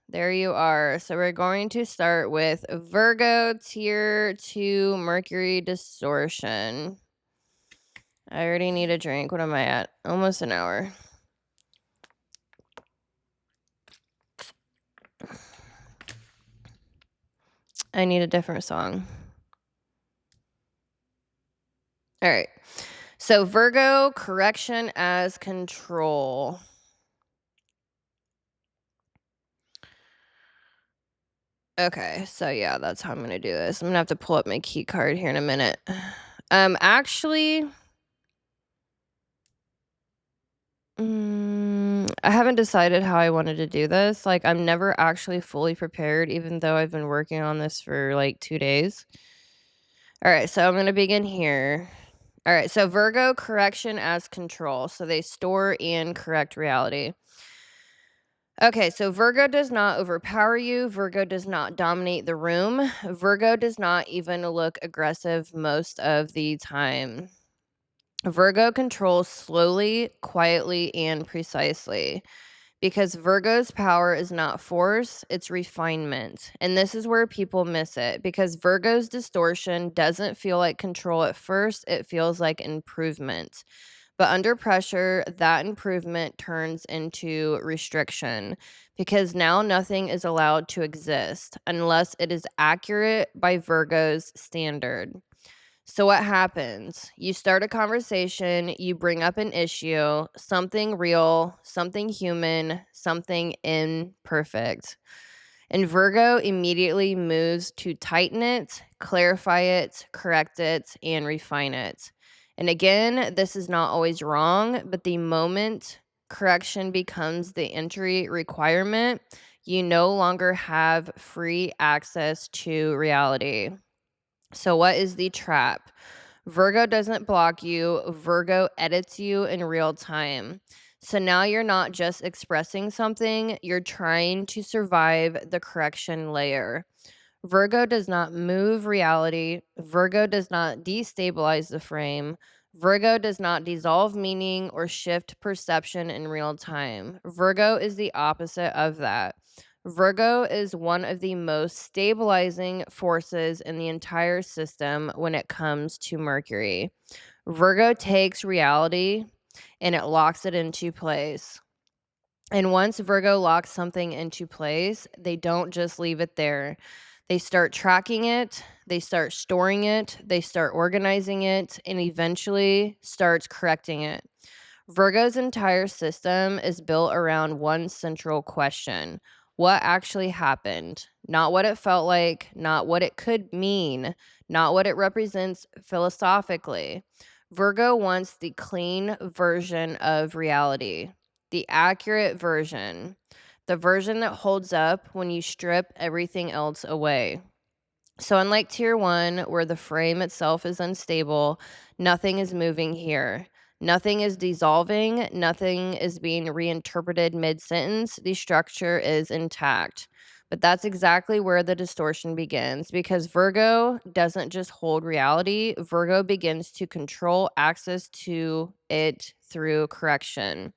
There you are. So we're going to start with Virgo tier 2 Mercury Distortion. I already need a drink. What am I at? Almost an hour. I need a different song. All right. So Virgo, correction as control. Okay, so yeah, that's how I'm gonna do this. I'm gonna have to pull up my key card here in a minute. Actually, I haven't decided how I wanted to do this. Like, I'm never actually fully prepared, even though I've been working on this for like 2 days. All right, so I'm gonna begin here. All right, so Virgo, correction as control. So they store and correct reality. Okay, so Virgo does not overpower you. Virgo does not dominate the room. Virgo does not even look aggressive most of the time. Virgo controls slowly, quietly, and precisely because Virgo's power is not force, it's refinement. And this is where people miss it because Virgo's distortion doesn't feel like control at first, it feels like improvement. But under pressure, that improvement turns into restriction because now nothing is allowed to exist unless it is accurate by Virgo's standard. So, what happens? You start a conversation, you bring up an issue, something real, something human, something imperfect. And Virgo immediately moves to tighten it, clarify it, correct it, and refine it. And again, this is not always wrong, but the moment correction becomes the entry requirement, you no longer have free access to reality. So, what is the trap? Virgo doesn't block you, Virgo edits you in real time. So now you're not just expressing something, you're trying to survive the correction layer. Virgo does not move reality, Virgo does not destabilize the frame. Virgo does not dissolve meaning or shift perception in real time. Virgo is the opposite of that. Virgo is one of the most stabilizing forces in the entire system when it comes to Mercury. Virgo takes reality and it locks it into place. And once Virgo locks something into place, they don't just leave it there. They start tracking it, they start storing it, they start organizing it, and eventually starts correcting it. Virgo's entire system is built around one central question: what actually happened? Not what it felt like, not what it could mean, not what it represents philosophically. Virgo wants the clean version of reality, the accurate version, the version that holds up when you strip everything else away. So, unlike tier one, where the frame itself is unstable, nothing is moving here. Nothing is dissolving. Nothing is being reinterpreted mid sentence. The structure is intact. But that's exactly where the distortion begins because Virgo doesn't just hold reality, Virgo begins to control access to it through correction.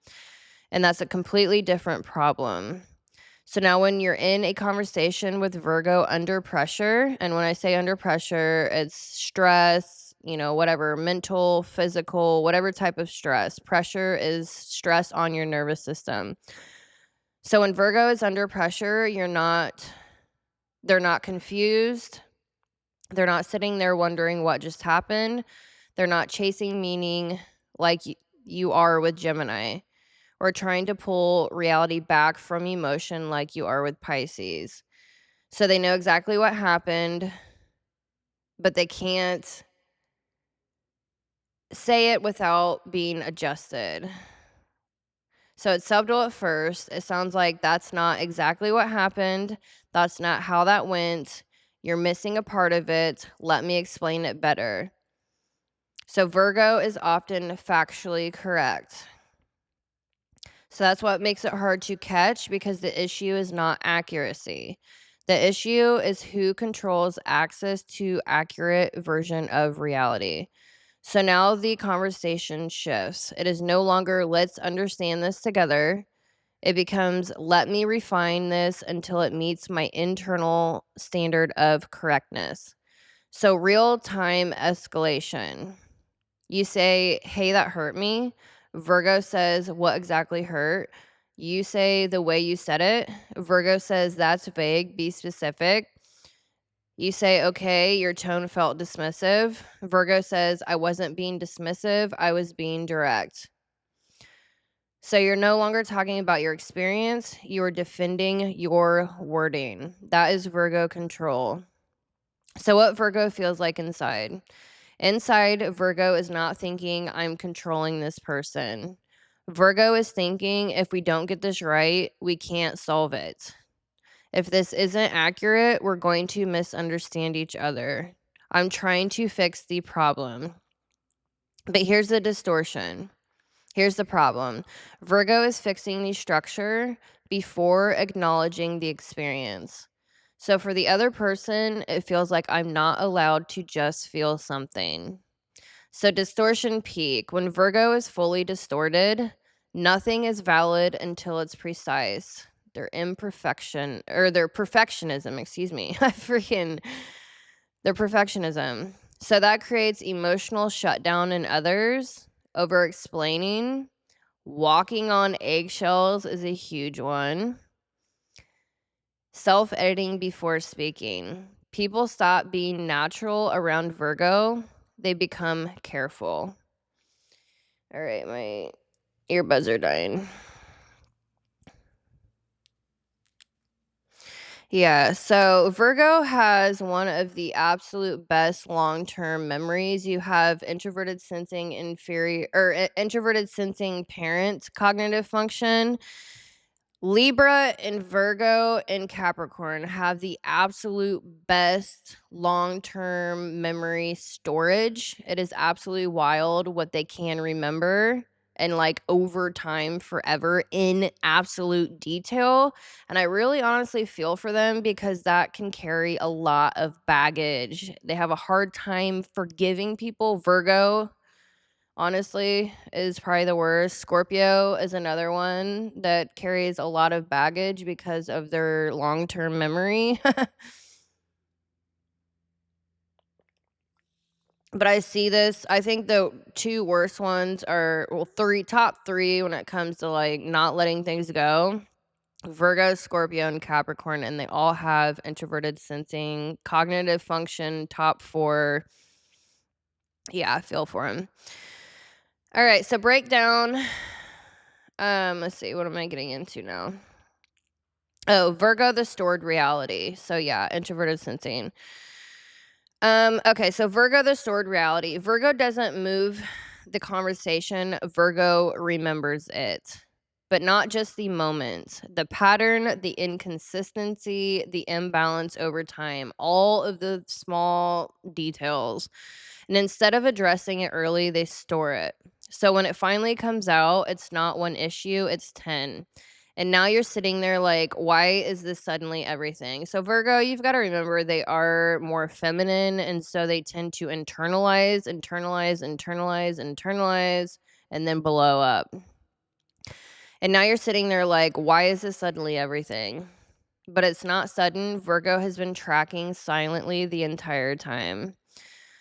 And that's a completely different problem. So now when you're in a conversation with Virgo under pressure, and when I say under pressure, it's stress, whatever, mental, physical, whatever type of stress. Pressure is stress on your nervous system. So when Virgo is under pressure, they're not confused. They're not sitting there wondering what just happened. They're not chasing meaning like you are with Gemini, or trying to pull reality back from emotion like you are with Pisces. So they know exactly what happened, but they can't say it without being adjusted. So it's subtle at first. It sounds like that's not exactly what happened. That's not how that went. You're missing a part of it. Let me explain it better. So Virgo is often factually correct. So that's what makes it hard to catch because the issue is not accuracy. The issue is who controls access to accurate version of reality. So now the conversation shifts. It is no longer let's understand this together. It becomes let me refine this until it meets my internal standard of correctness. So real time escalation. You say, "Hey, that hurt me." Virgo says, "What exactly hurt?" You say, "The way you said it." Virgo says, "That's vague, be specific." You say, "Okay, your tone felt dismissive." Virgo says, "I wasn't being dismissive, I was being direct." So you're no longer talking about your experience, you are defending your wording. That is Virgo control. So what Virgo feels like inside? Inside, Virgo is not thinking, I'm controlling this person. Virgo is thinking, if we don't get this right, we can't solve it. If this isn't accurate, we're going to misunderstand each other. I'm trying to fix the problem. But here's the distortion. Here's the problem. Virgo is fixing the structure before acknowledging the experience. So for the other person, it feels like I'm not allowed to just feel something. So distortion peak. When Virgo is fully distorted, nothing is valid until it's precise. Their imperfection or their perfectionism, excuse me. I freaking their perfectionism. So that creates emotional shutdown in others, over explaining. Walking on eggshells is a huge one. Self-editing before speaking. People stop being natural around Virgo. They become careful. All right, my earbuds are dying. Yeah, so Virgo has one of the absolute best long-term memories. You have introverted sensing inferior or introverted sensing parent cognitive function. Libra and Virgo and Capricorn have the absolute best long-term memory storage. It is absolutely wild what they can remember and like over time forever in absolute detail. And I really honestly feel for them because that can carry a lot of baggage. They have a hard time forgiving people. Virgo honestly is probably the worst. Scorpio is another one that carries a lot of baggage because of their long-term memory. But I see this, I think the two worst ones are, well, top 3 when it comes to, like, not letting things go. Virgo, Scorpio, and Capricorn, and they all have introverted sensing, cognitive function, top 4. Yeah, I feel for them. All right, so breakdown. Let's see, what am I getting into now? Oh, Virgo, the stored reality. So yeah, introverted sensing. Okay, so Virgo, the stored reality. Virgo doesn't move the conversation. Virgo remembers it. But not just the moment, the pattern, the inconsistency, the imbalance over time, all of the small details. And instead of addressing it early, they store it. So when it finally comes out, it's not one issue, it's 10. And now you're sitting there like, why is this suddenly everything? So, Virgo, you've got to remember they are more feminine. And so they tend to internalize, and then blow up. And now you're sitting there like, why is this suddenly everything? But it's not sudden. Virgo has been tracking silently the entire time.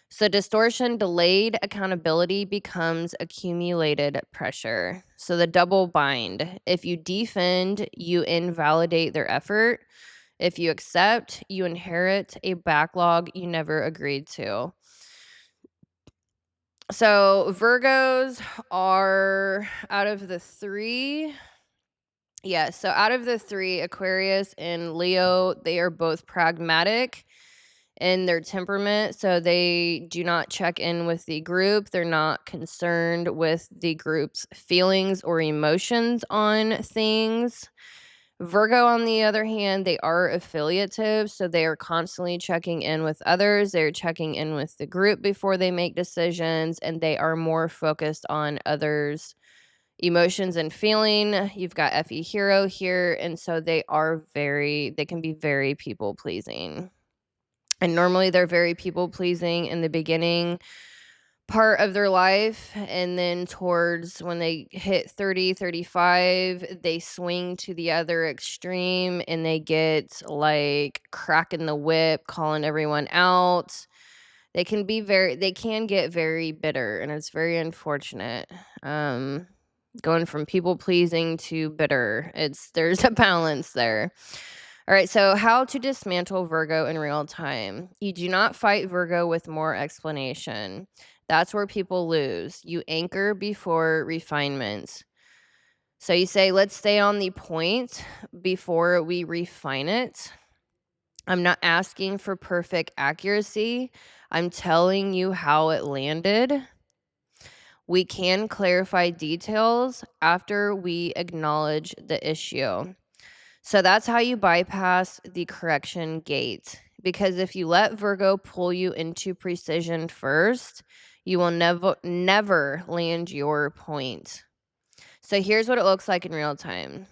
So distortion, delayed accountability becomes accumulated pressure. So the double bind. If you defend, you invalidate their effort. If you accept, you inherit a backlog you never agreed to. So Virgos are out of the 3. Yeah, so out of the 3, Aquarius and Leo, they are both pragmatic in their temperament. So they do not check in with the group. They're not concerned with the group's feelings or emotions on things. Virgo, on the other hand, they are affiliative. So they are constantly checking in with others. They're checking in with the group before they make decisions, and they are more focused on others' emotions and feeling. You've got FE Hero here. And so they can be very people pleasing. And normally they're very people pleasing in the beginning part of their life. And then towards when they hit 30, 35, they swing to the other extreme and they get like cracking the whip, calling everyone out. They can get very bitter, and it's very unfortunate. Going from people pleasing to bitter. There's a balance there. All right, so how to dismantle Virgo in real time. You do not fight Virgo with more explanation. That's where people lose. You anchor before refinement. So you say, let's stay on the point before we refine it. I'm not asking for perfect accuracy. I'm telling you how it landed. We can clarify details after we acknowledge the issue. So that's how you bypass the correction gate. Because if you let Virgo pull you into precision first, you will never land your point. So here's what it looks like in real time.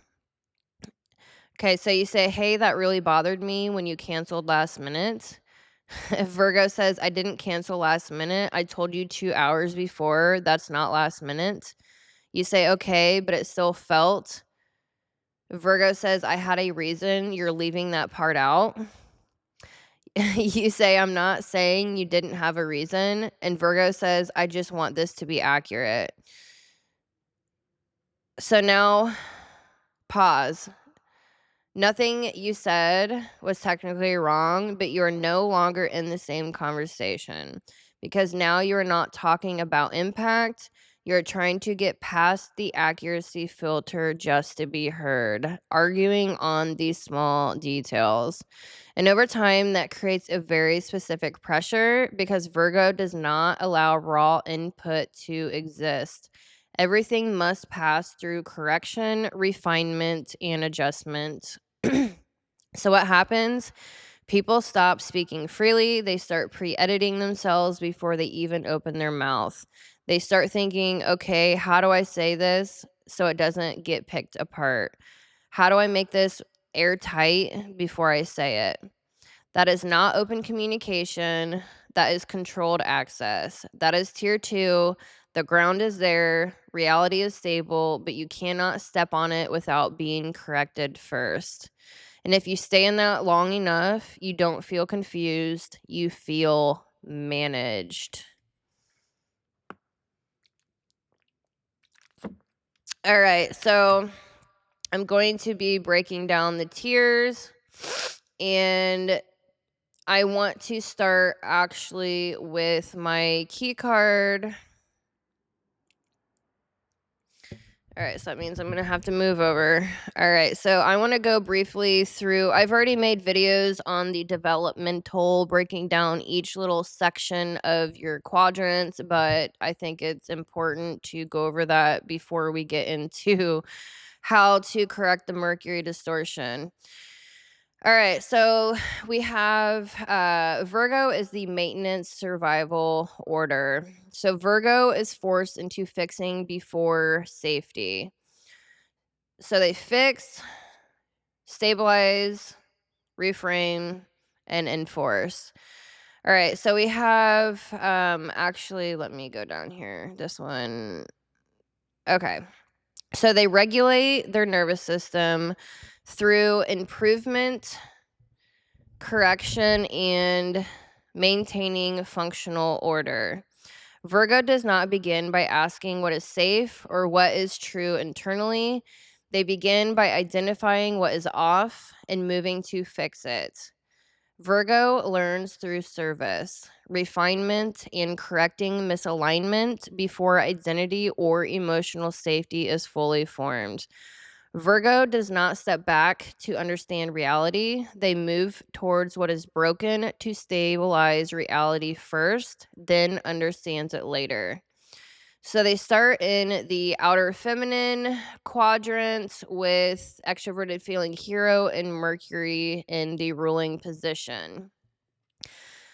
Okay, so you say, "Hey, that really bothered me when you canceled last minute." If Virgo says, "I didn't cancel last minute. I told you 2 hours before. That's not last minute." You say, "Okay, but it still felt." Virgo says, "I had a reason. You're leaving that part out." You say, "I'm not saying you didn't have a reason." And Virgo says, "I just want this to be accurate." So now pause. Nothing you said was technically wrong, but you're no longer in the same conversation because now you're not talking about impact. You're trying to get past the accuracy filter just to be heard, arguing on these small details. And over time, that creates a very specific pressure because Virgo does not allow raw input to exist. Everything must pass through correction, refinement, and adjustment. So, what happens? People stop speaking freely. They start pre editing themselves before they even open their mouth. They start thinking, okay, how do I say this so it doesn't get picked apart? How do I make this airtight before I say it? That is not open communication. That is controlled access. That is tier two. The ground is there. Reality is stable, but you cannot step on it without being corrected first. And if you stay in that long enough, you don't feel confused. You feel managed. All right. So I'm going to be breaking down the tiers, and I want to start actually with my key card. All right, so that means I'm gonna have to move over. All right, so I want to go briefly through. I've already made videos on the developmental, breaking down each little section of your quadrants, but I think it's important to go over that before we get into how to correct the Mercury distortion. All right, so we have Virgo is the maintenance survival order. So Virgo is forced into fixing before safety. So they fix, stabilize, reframe, and enforce. All right, so we have actually let me go down here. This one. Okay. So they regulate their nervous system through improvement, correction, and maintaining functional order. Virgo does not begin by asking what is safe or what is true internally. They begin by identifying what is off and moving to fix it. Virgo learns through service, refinement, and correcting misalignment before identity or emotional safety is fully formed. Virgo does not step back to understand reality. They move towards what is broken to stabilize reality first, then understands it later. So they start in the outer feminine quadrant with extroverted feeling hero and Mercury in the ruling position.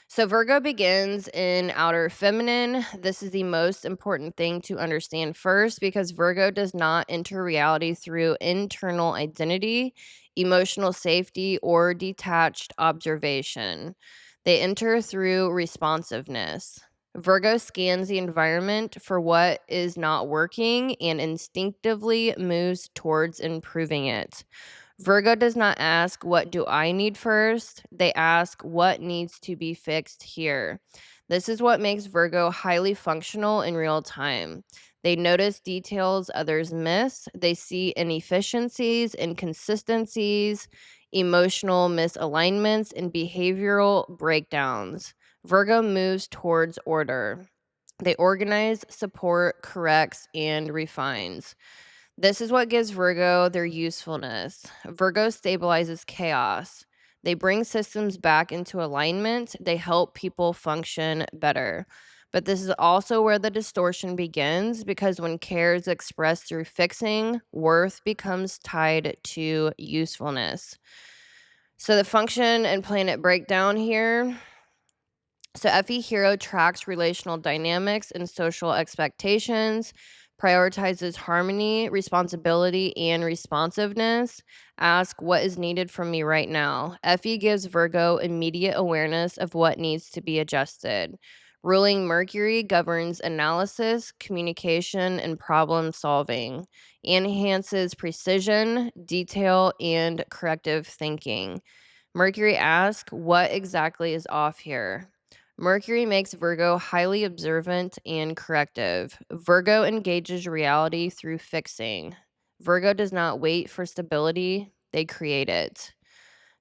So Virgo begins in outer feminine. This is the most important thing to understand first because Virgo does not enter reality through internal identity, emotional safety, or detached observation. They enter through responsiveness. Virgo scans the environment for what is not working and instinctively moves towards improving it. Virgo does not ask, "What do I need first?" They ask, "What needs to be fixed here?" This is what makes Virgo highly functional in real time. They notice details others miss. They see inefficiencies, inconsistencies, emotional misalignments, and behavioral breakdowns. Virgo moves towards order. They organize, support, corrects, and refines. This is what gives Virgo their usefulness. Virgo stabilizes chaos. They bring systems back into alignment. They help people function better. But this is also where the distortion begins because when care is expressed through fixing, worth becomes tied to usefulness. So the function and planet breakdown here. So FE Hero tracks relational dynamics and social expectations. prioritizes harmony, responsibility, and responsiveness. Ask what is needed from me right now. Fe gives Virgo immediate awareness of what needs to be adjusted. Ruling Mercury governs analysis, communication, and problem solving. Enhances precision, detail, and corrective thinking. Mercury asks, what exactly is off here? Mercury makes Virgo highly observant and corrective. Virgo engages reality through fixing. Virgo does not wait for stability, they create it.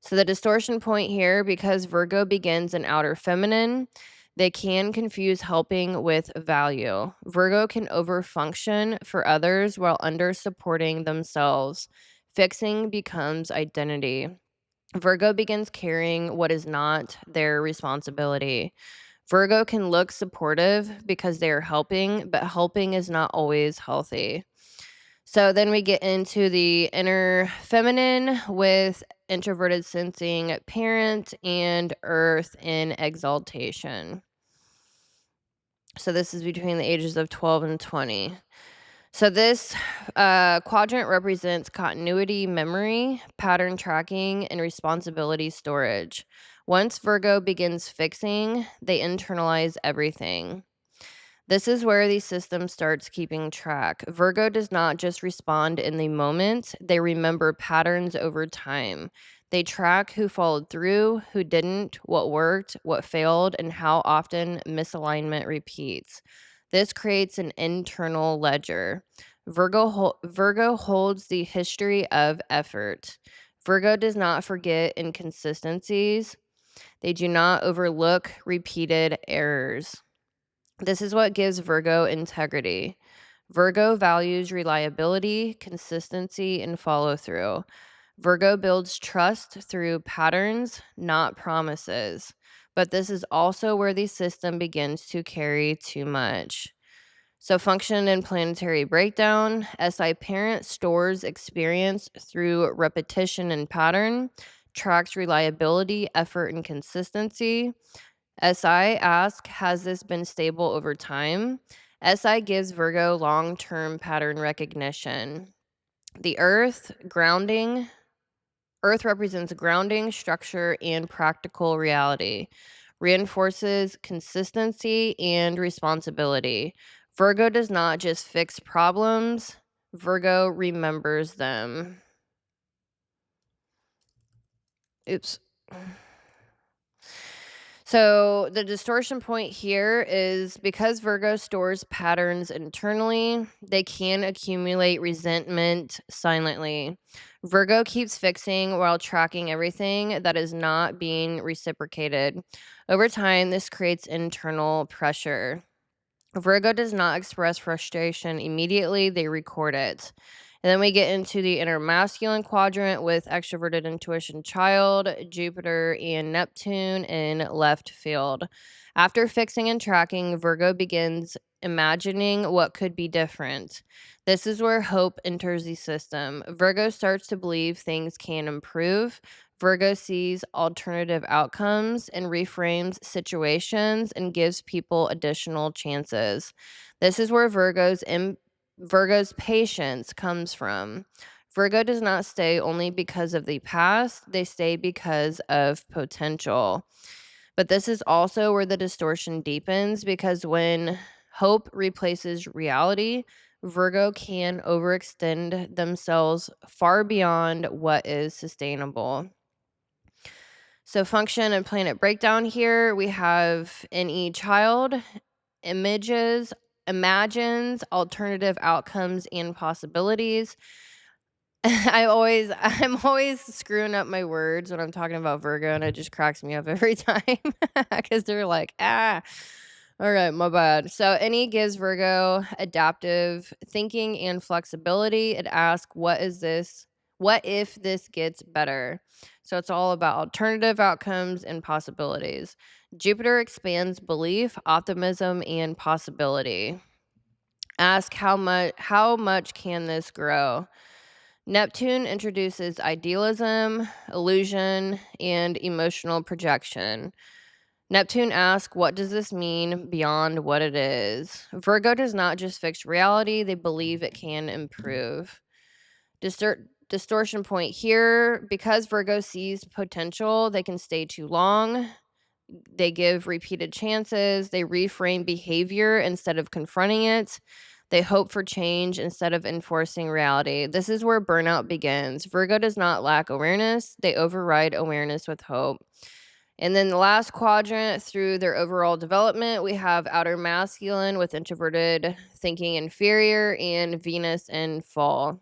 So the distortion point here, because Virgo begins in outer feminine, they can confuse helping with value. Virgo can overfunction for others while under supporting themselves. Fixing becomes identity. Virgo begins carrying what is not their responsibility. Virgo can look supportive because they are helping, but helping is not always healthy. So then we get into the inner feminine with introverted sensing parent and earth in exaltation. So this is between the ages of 12 and 20. So this quadrant represents continuity, memory, pattern tracking, and responsibility storage. Once Virgo begins fixing, they internalize everything. This is where the system starts keeping track. Virgo does not just respond in the moment, they remember patterns over time. They track who followed through, who didn't, what worked, what failed, and how often misalignment repeats. This creates an internal ledger. Virgo holds the history of effort. Virgo does not forget inconsistencies. They do not overlook repeated errors. This is what gives Virgo integrity. Virgo values reliability, consistency, and follow through. Virgo builds trust through patterns, not promises. But this is also where the system begins to carry too much. So, function and planetary breakdown. SI parent stores experience through repetition and pattern, tracks reliability, effort, and consistency. SI asks, has this been stable over time? SI gives Virgo long-term pattern recognition. The Earth represents grounding, structure, and practical reality. Reinforces consistency and responsibility. Virgo does not just fix problems, Virgo remembers them. Oops. So the distortion point here is because Virgo stores patterns internally, they can accumulate resentment silently. Virgo keeps fixing while tracking everything that is not being reciprocated. Over time, this creates internal pressure. Virgo does not express frustration immediately, they record it. And then we get into the inner masculine quadrant with extroverted intuition child, Jupiter, and Neptune in left field. After fixing and tracking, Virgo begins imagining what could be different. This is where hope enters the system. Virgo starts to believe things can improve. Virgo sees alternative outcomes and reframes situations and gives people additional chances. This is where Virgo's patience comes from. Virgo does not stay only because of the past, they stay because of potential. But this is also where the distortion deepens because when hope replaces reality, Virgo can overextend themselves far beyond what is sustainable. So, function and planet breakdown here we have NE child, images, imagines alternative outcomes and possibilities. I'm always screwing up my words when I'm talking about Virgo, and it just cracks me up every time because they're like, all right, my bad. So, NE gives Virgo adaptive thinking and flexibility. It asks, what is this? What if this gets better? So, it's all about alternative outcomes and possibilities. Jupiter expands belief, optimism, and possibility. Ask how much can this grow? Neptune introduces idealism, illusion, and emotional projection. Neptune asks, what does this mean beyond what it is? Virgo does not just fix reality, they believe it can improve. Distortion point here, because Virgo sees potential, they can stay too long. They give repeated chances. They reframe behavior instead of confronting it. They hope for change instead of enforcing reality. This is where burnout begins. Virgo does not lack awareness, they override awareness with hope. And then the last quadrant, through their overall development, we have outer masculine with introverted thinking inferior and Venus in fall.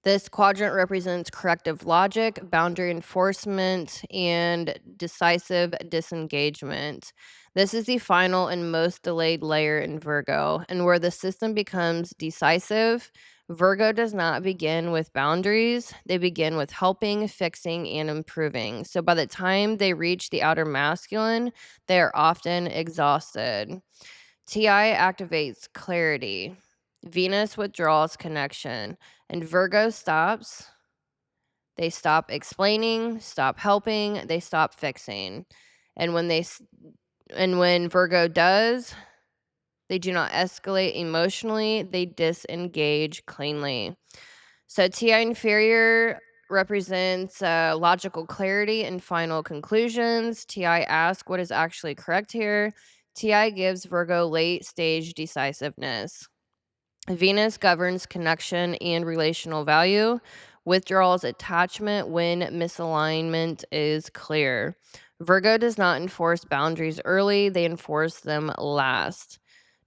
This quadrant represents corrective logic, boundary enforcement, and decisive disengagement. This is the final and most delayed layer in Virgo, and where the system becomes decisive. Virgo does not begin with boundaries, they begin with helping, fixing, and improving. So by the time they reach the outer masculine, they are often exhausted. TI activates clarity. Venus withdraws connection, and Virgo stops. They stop explaining, stop helping, they stop fixing. And when Virgo does, they do not escalate emotionally, they disengage cleanly. So TI inferior represents logical clarity and final conclusions. TI asks what is actually correct here. TI gives Virgo late stage decisiveness. Venus governs connection and relational value, withdraws attachment when misalignment is clear. Virgo does not enforce boundaries early, they enforce them last.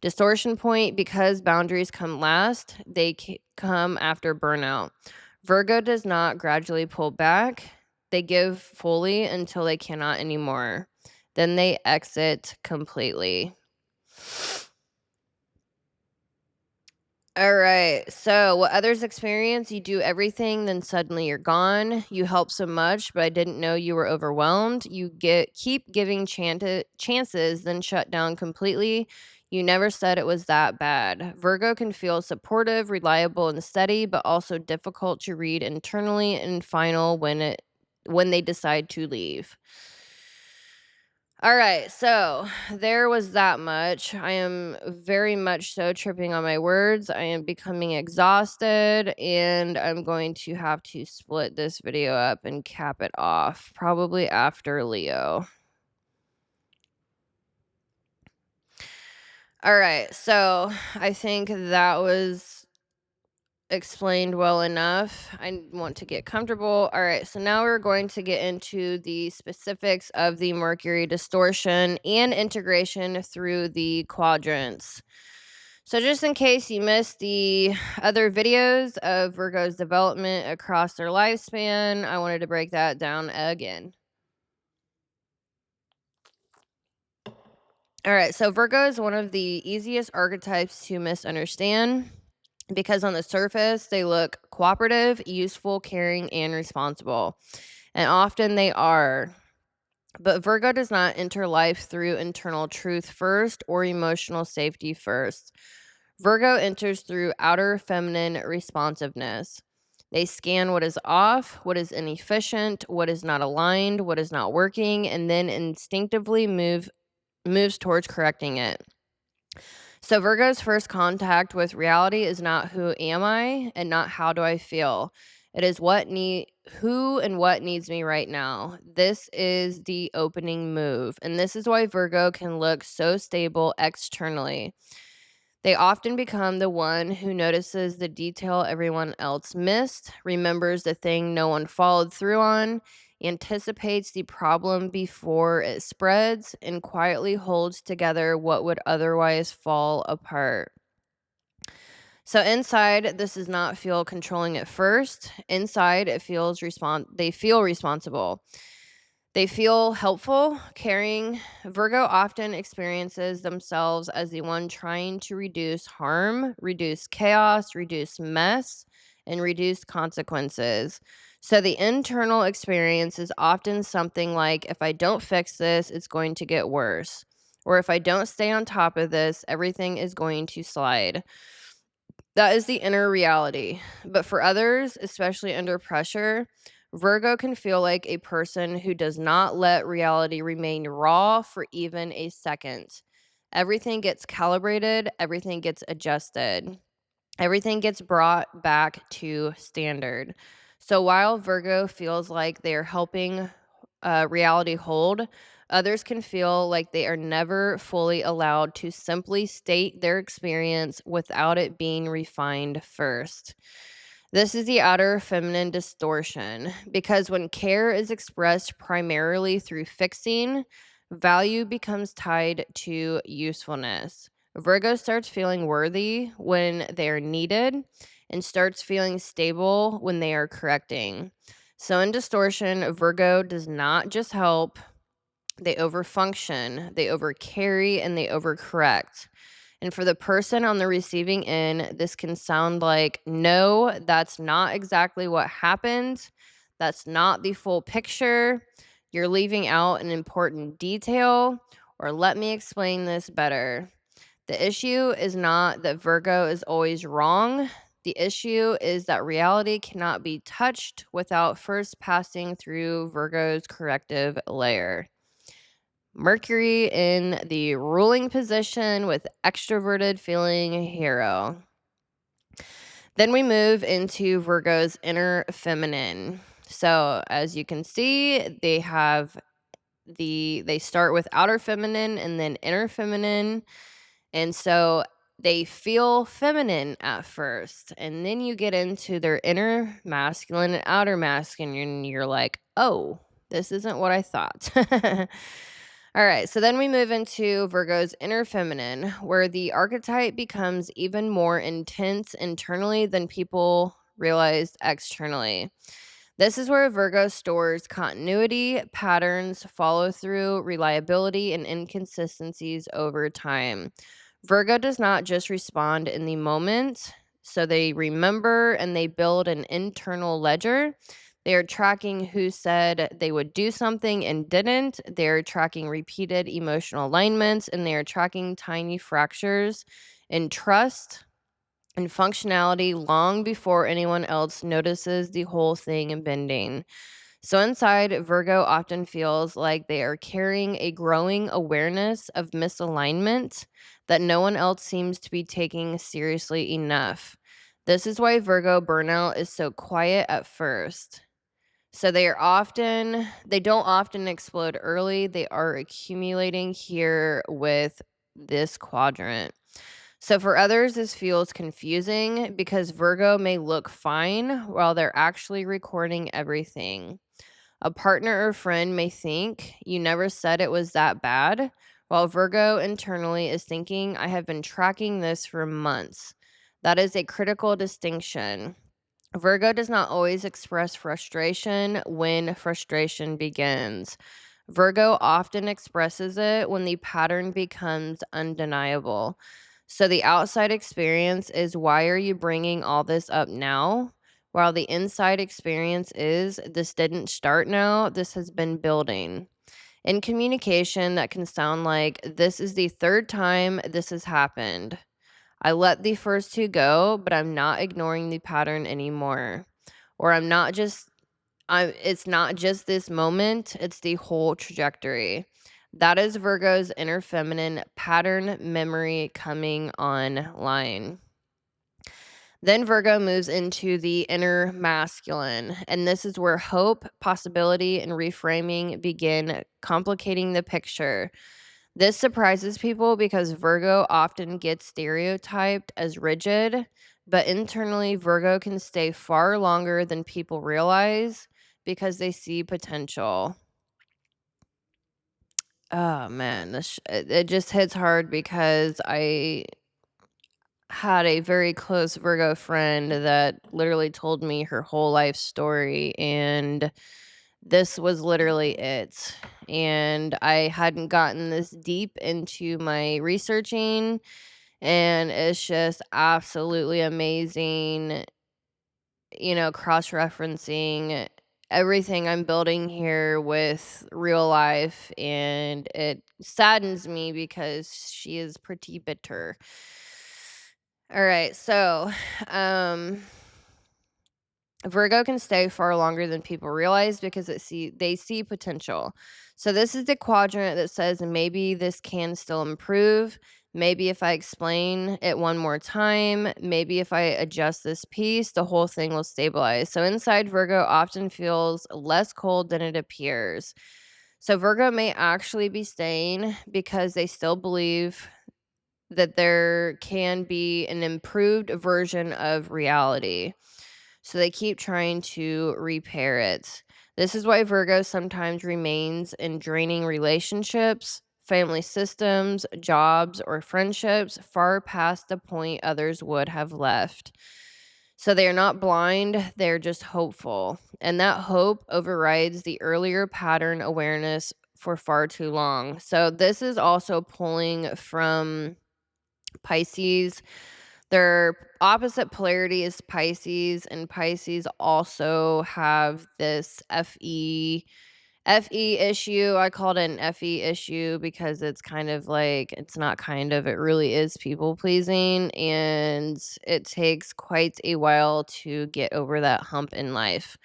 Distortion point, because boundaries come last, they come after burnout. Virgo does not gradually pull back, they give fully until they cannot anymore. Then they exit completely. All right. So, what others experience, you do everything, then suddenly you're gone. You help so much, but I didn't know you were overwhelmed. You keep giving chances, then shut down completely. You never said it was that bad. Virgo can feel supportive, reliable, and steady, but also difficult to read internally and final when they decide to leave. All right, so there was that much. I am very much so tripping on my words. I am becoming exhausted, and I'm going to have to split this video up and cap it off, probably after Leo. All right, so I think that was explained well enough. I want to get comfortable. All right, so now we're going to get into the specifics of the Mercury distortion and integration through the quadrants. So just in case you missed the other videos of Virgo's development across their lifespan, I wanted to break that down again. All right, so Virgo is one of the easiest archetypes to misunderstand, because on the surface, they look cooperative, useful, caring, and responsible. And often they are. But Virgo does not enter life through internal truth first or emotional safety first. Virgo enters through outer feminine responsiveness. They scan what is off, what is inefficient, what is not aligned, what is not working, and then instinctively moves towards correcting it. So Virgo's first contact with reality is not who am I and not how do I feel. It is who and what needs me right now. This is the opening move. And this is why Virgo can look so stable externally. They often become the one who notices the detail everyone else missed, remembers the thing no one followed through on, anticipates the problem before it spreads, and quietly holds together what would otherwise fall apart. So inside, this does not feel controlling at first. Inside, it feels they feel responsible. They feel helpful, caring. Virgo often experiences themselves as the one trying to reduce harm, reduce chaos, reduce mess, and reduce consequences. So the internal experience is often something like, if I don't fix this, it's going to get worse. Or if I don't stay on top of this, everything is going to slide. That is the inner reality. But for others, especially under pressure, Virgo can feel like a person who does not let reality remain raw for even a second. Everything gets calibrated, everything gets adjusted. Everything gets brought back to standard. So while Virgo feels like they're helping reality hold, others can feel like they are never fully allowed to simply state their experience without it being refined first. This is the outer feminine distortion because when care is expressed primarily through fixing, value becomes tied to usefulness. Virgo starts feeling worthy when they are needed and starts feeling stable when they are correcting. So, in distortion, Virgo does not just help, they overfunction, they overcarry, and they overcorrect. And for the person on the receiving end, this can sound like, no, that's not exactly what happened. That's not the full picture. You're leaving out an important detail, or let me explain this better. The issue is not that Virgo is always wrong. The issue is that reality cannot be touched without first passing through Virgo's corrective layer. Mercury in the ruling position with extroverted feeling hero. Then we move into Virgo's inner feminine. So as you can see, they start with outer feminine and then inner feminine. And so they feel feminine at first, and then you get into their inner masculine and outer masculine, and you're like, oh, this isn't what I thought. All right, so then we move into Virgo's inner feminine, where the archetype becomes even more intense internally than people realized externally. This is where Virgo stores continuity, patterns, follow through, reliability, and inconsistencies over time. Virgo does not just respond in the moment, so they remember and they build an internal ledger. They are tracking who said they would do something and didn't. They're tracking repeated emotional alignments, and they are tracking tiny fractures in trust and functionality long before anyone else notices the whole thing bending. So inside, Virgo often feels like they are carrying a growing awareness of misalignment that no one else seems to be taking seriously enough. This is why Virgo burnout is so quiet at first. So they don't often explode early. They are accumulating here with this quadrant. So for others, this feels confusing because Virgo may look fine while they're actually recording everything. A partner or friend may think, you never said it was that bad, while Virgo internally is thinking, I have been tracking this for months. That is a critical distinction. Virgo does not always express frustration when frustration begins. Virgo often expresses it when the pattern becomes undeniable. So the outside experience is, why are you bringing all this up now? While the inside experience is, this didn't start now, this has been building. In communication, that can sound like, this is the third time this has happened. I let the first two go, but I'm not ignoring the pattern anymore. Or it's not just this moment, it's the whole trajectory. That is Virgo's inner feminine pattern memory coming online. Then Virgo moves into the inner masculine, and this is where hope, possibility, and reframing begin complicating the picture. This surprises people because Virgo often gets stereotyped as rigid, but internally, Virgo can stay far longer than people realize because they see potential. Oh man, it just hits hard because I had a very close Virgo friend that literally told me her whole life story, and this was literally it. And I hadn't gotten this deep into my researching, and it's just absolutely amazing, cross referencing everything I'm building here with real life. And it saddens me because she is pretty bitter. All right. So, um, Virgo can stay far longer than people realize because they see potential. So this is the quadrant that says maybe this can still improve. Maybe if I explain it one more time, maybe if I adjust this piece, the whole thing will stabilize. So inside, Virgo often feels less cold than it appears. So Virgo may actually be staying because they still believe that there can be an improved version of reality. So they keep trying to repair it. This is why Virgo sometimes remains in draining relationships, family systems, jobs, or friendships far past the point others would have left. So they are not blind, they're just hopeful. And that hope overrides the earlier pattern awareness for far too long. So this is also pulling from Pisces. Their opposite polarity is Pisces, and Pisces also have this FE issue. I called it an FE issue because it's kind of like it's not kind of, it really is people pleasing, and it takes quite a while to get over that hump in life.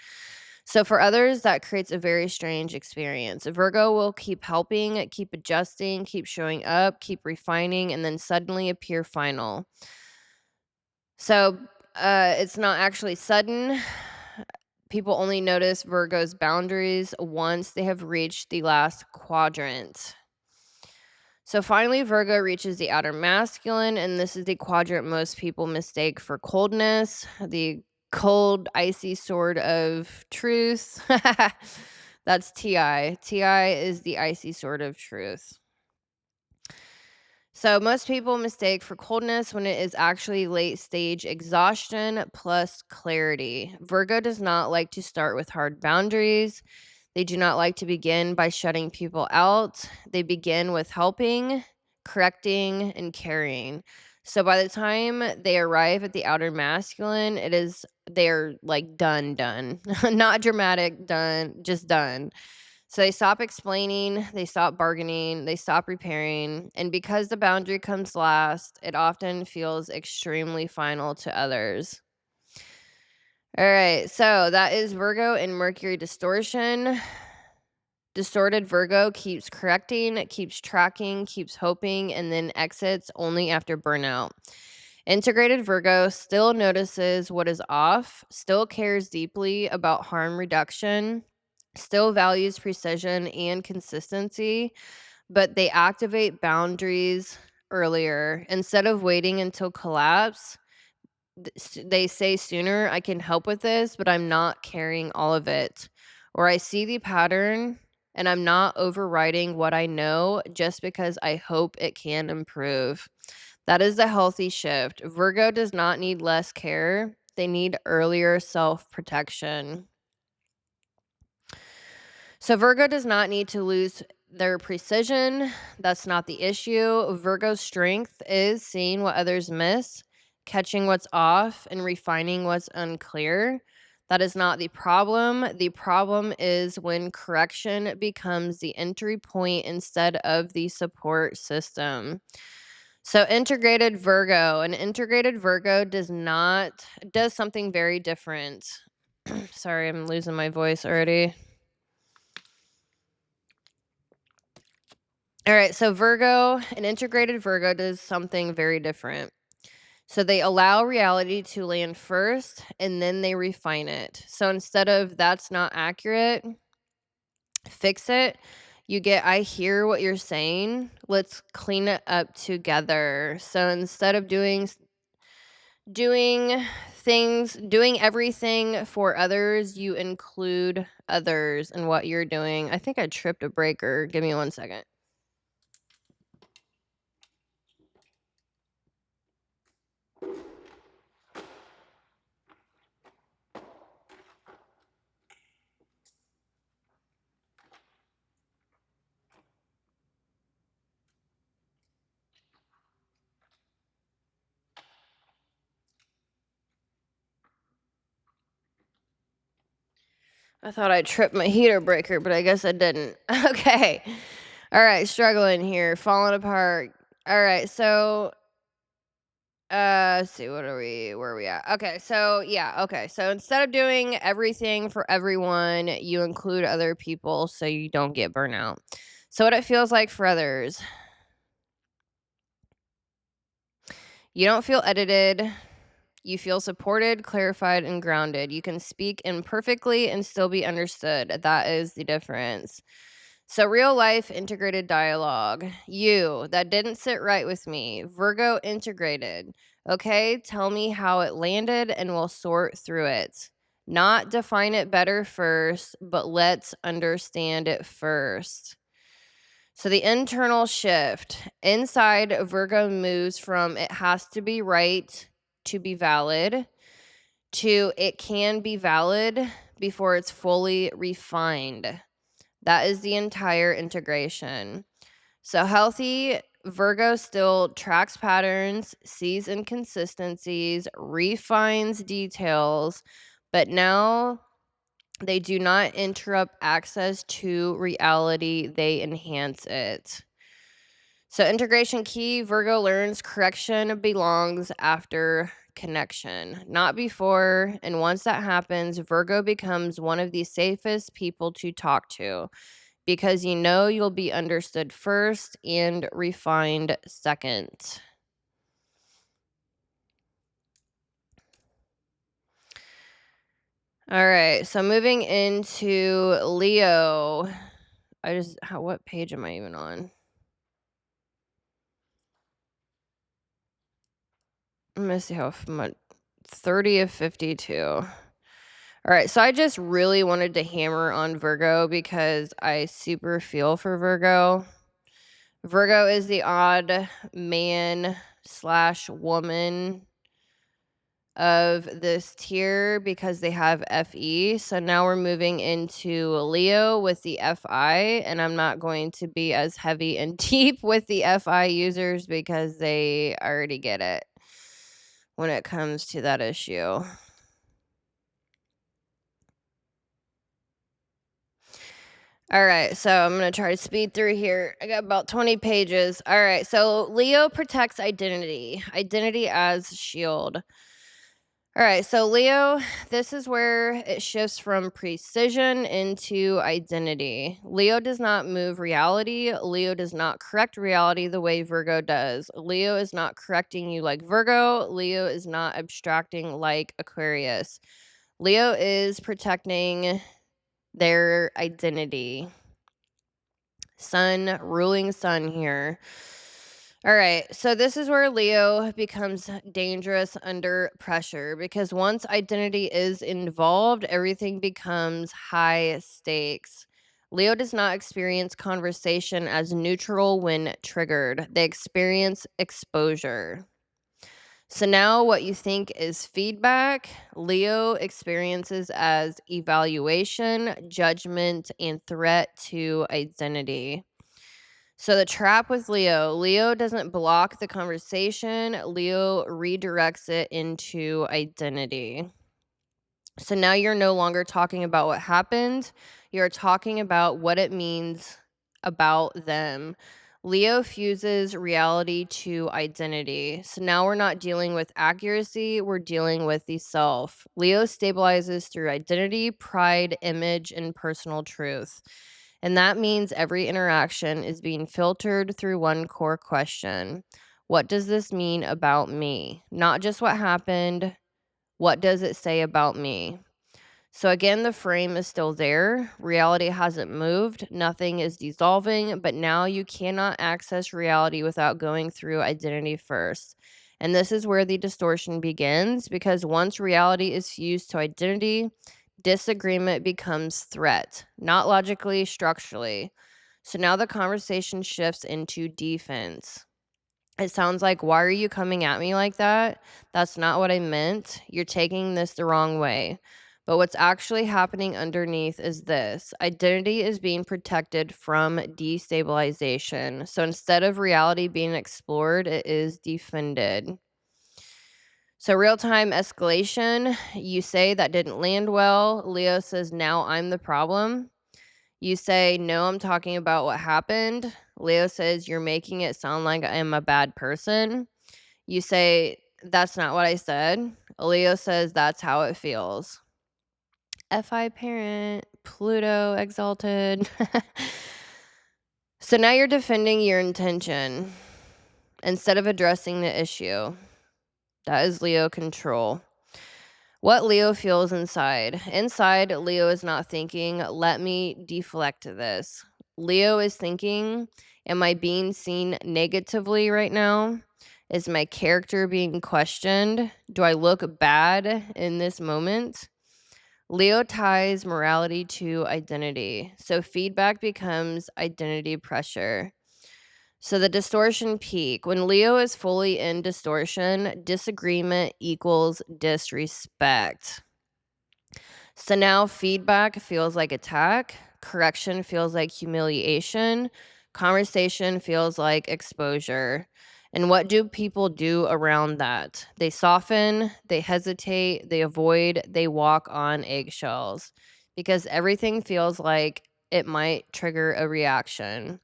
So for others, that creates a very strange experience. Virgo will keep helping, keep adjusting, keep showing up, keep refining, and then suddenly appear final. So it's not actually sudden. People only notice Virgo's boundaries once they have reached the last quadrant. So finally, Virgo reaches the outer masculine, and this is the quadrant most people mistake for coldness, the cold, icy sword of truth. That's TI. TI is the icy sword of truth. So most people mistake for coldness when it is actually late stage exhaustion plus clarity. Virgo does not like to start with hard boundaries. They do not like to begin by shutting people out. They begin with helping, correcting, and caring. So by the time they arrive at the outer masculine, they're like done. Not dramatic, done, just done. So they stop explaining, they stop bargaining, they stop repairing, and because the boundary comes last, it often feels extremely final to others. All right, so that is Virgo and Mercury distortion. Distorted Virgo keeps correcting, keeps tracking, keeps hoping, and then exits only after burnout. Integrated Virgo still notices what is off, still cares deeply about harm reduction, still values precision and consistency, but they activate boundaries earlier. Instead of waiting until collapse, they say sooner, I can help with this, but I'm not carrying all of it. Or I see the pattern and I'm not overriding what I know just because I hope it can improve. That is the healthy shift. Virgo does not need less care, they need earlier self protection. So Virgo does not need to lose their precision. That's not the issue. Virgo's strength is seeing what others miss, catching what's off, and refining what's unclear. That is not the problem. The problem is when correction becomes the entry point instead of the support system. So an integrated Virgo does something very different. Sorry, I'm losing my voice already. All right, so an integrated Virgo does something very different. So they allow reality to land first and then they refine it. So instead of that's not accurate, fix it, you get I hear what you're saying. Let's clean it up together. So instead of doing everything for others, you include others in what you're doing. I think I tripped a breaker. Give me 1 second. I thought I tripped my heater breaker, but I guess I didn't. Okay. All right, struggling here, falling apart. All right, so Let's see, where are we at? Okay, so yeah, okay. So instead of doing everything for everyone, you include other people so you don't get burnout. So what it feels like for others. You don't feel edited. You feel supported, clarified, and grounded. You can speak imperfectly and still be understood. That is the difference. So, real life integrated dialogue. You, that didn't sit right with me. Virgo integrated. Okay, tell me how it landed and we'll sort through it. Not define it better first, but let's understand it first. So, the internal shift inside Virgo moves from it has to be right to be valid to it can be valid before it's fully refined. That is the entire integration. So healthy Virgo still tracks patterns, sees inconsistencies, refines details, but now they do not interrupt access to reality, they enhance it. So integration key, Virgo learns correction belongs after connection, not before. And once that happens, Virgo becomes one of the safest people to talk to because you know you'll be understood first and refined second. All right, so moving into Leo. What page am I even on? I'm gonna see how much 30 of 52. All right, so I just really wanted to hammer on Virgo because I super feel for Virgo. Virgo is the odd man slash woman of this tier because they have FE. So now we're moving into Leo with the FI, and I'm not going to be as heavy and deep with the FI users because they already get it when it comes to that issue. All right, so I'm going to try to speed through here. I got about 20 pages. All right, so Leo protects identity as shield. All right, so Leo, this is where it shifts from precision into identity. Leo does not move reality. Leo does not correct reality the way Virgo does. Leo is not correcting you like Virgo. Leo is not abstracting like Aquarius. Leo is protecting their identity. Ruling sun here. All right, so this is where Leo becomes dangerous under pressure because once identity is involved, everything becomes high stakes. Leo does not experience conversation as neutral when triggered, they experience exposure. So now what you think is feedback, Leo experiences as evaluation, judgment, and threat to identity. So the trap with Leo doesn't block the conversation, Leo redirects it into identity. So now you're no longer talking about what happened, you're talking about what it means about them. Leo fuses reality to identity. So now we're not dealing with accuracy, we're dealing with the self. Leo stabilizes through identity, pride, image, and personal truth. And that means every interaction is being filtered through one core question. What does this mean about me? Not just what happened, what does it say about me? So again, the frame is still there. Reality hasn't moved. Nothing is dissolving, but now you cannot access reality without going through identity first. And this is where the distortion begins because once reality is fused to identity, disagreement becomes threat, not logically, structurally. So now the conversation shifts into defense. It sounds like, why are you coming at me like that? That's not what I meant. You're taking this the wrong way. But what's actually happening underneath is this identity is being protected from destabilization. So instead of reality being explored, it is defended. So, real time escalation, you say that didn't land well. Leo says, now I'm the problem. You say, no, I'm talking about what happened. Leo says, you're making it sound like I'm a bad person. You say, That's not what I said. Leo says that's how it feels. FI parent, Pluto exalted. So now you're defending your intention instead of addressing the issue. That is Leo control. What Leo feels inside. Inside, Leo is not thinking, let me deflect this. Leo is thinking, am I being seen negatively right now? Is my character being questioned? Do I look bad in this moment? Leo ties morality to identity. So feedback becomes identity pressure. So the distortion peak. When Leo is fully in distortion, disagreement equals disrespect. So now feedback feels like attack, correction feels like humiliation, conversation feels like exposure. And what do people do around that? They soften, they hesitate, they avoid, they walk on eggshells because everything feels like it might trigger a reaction.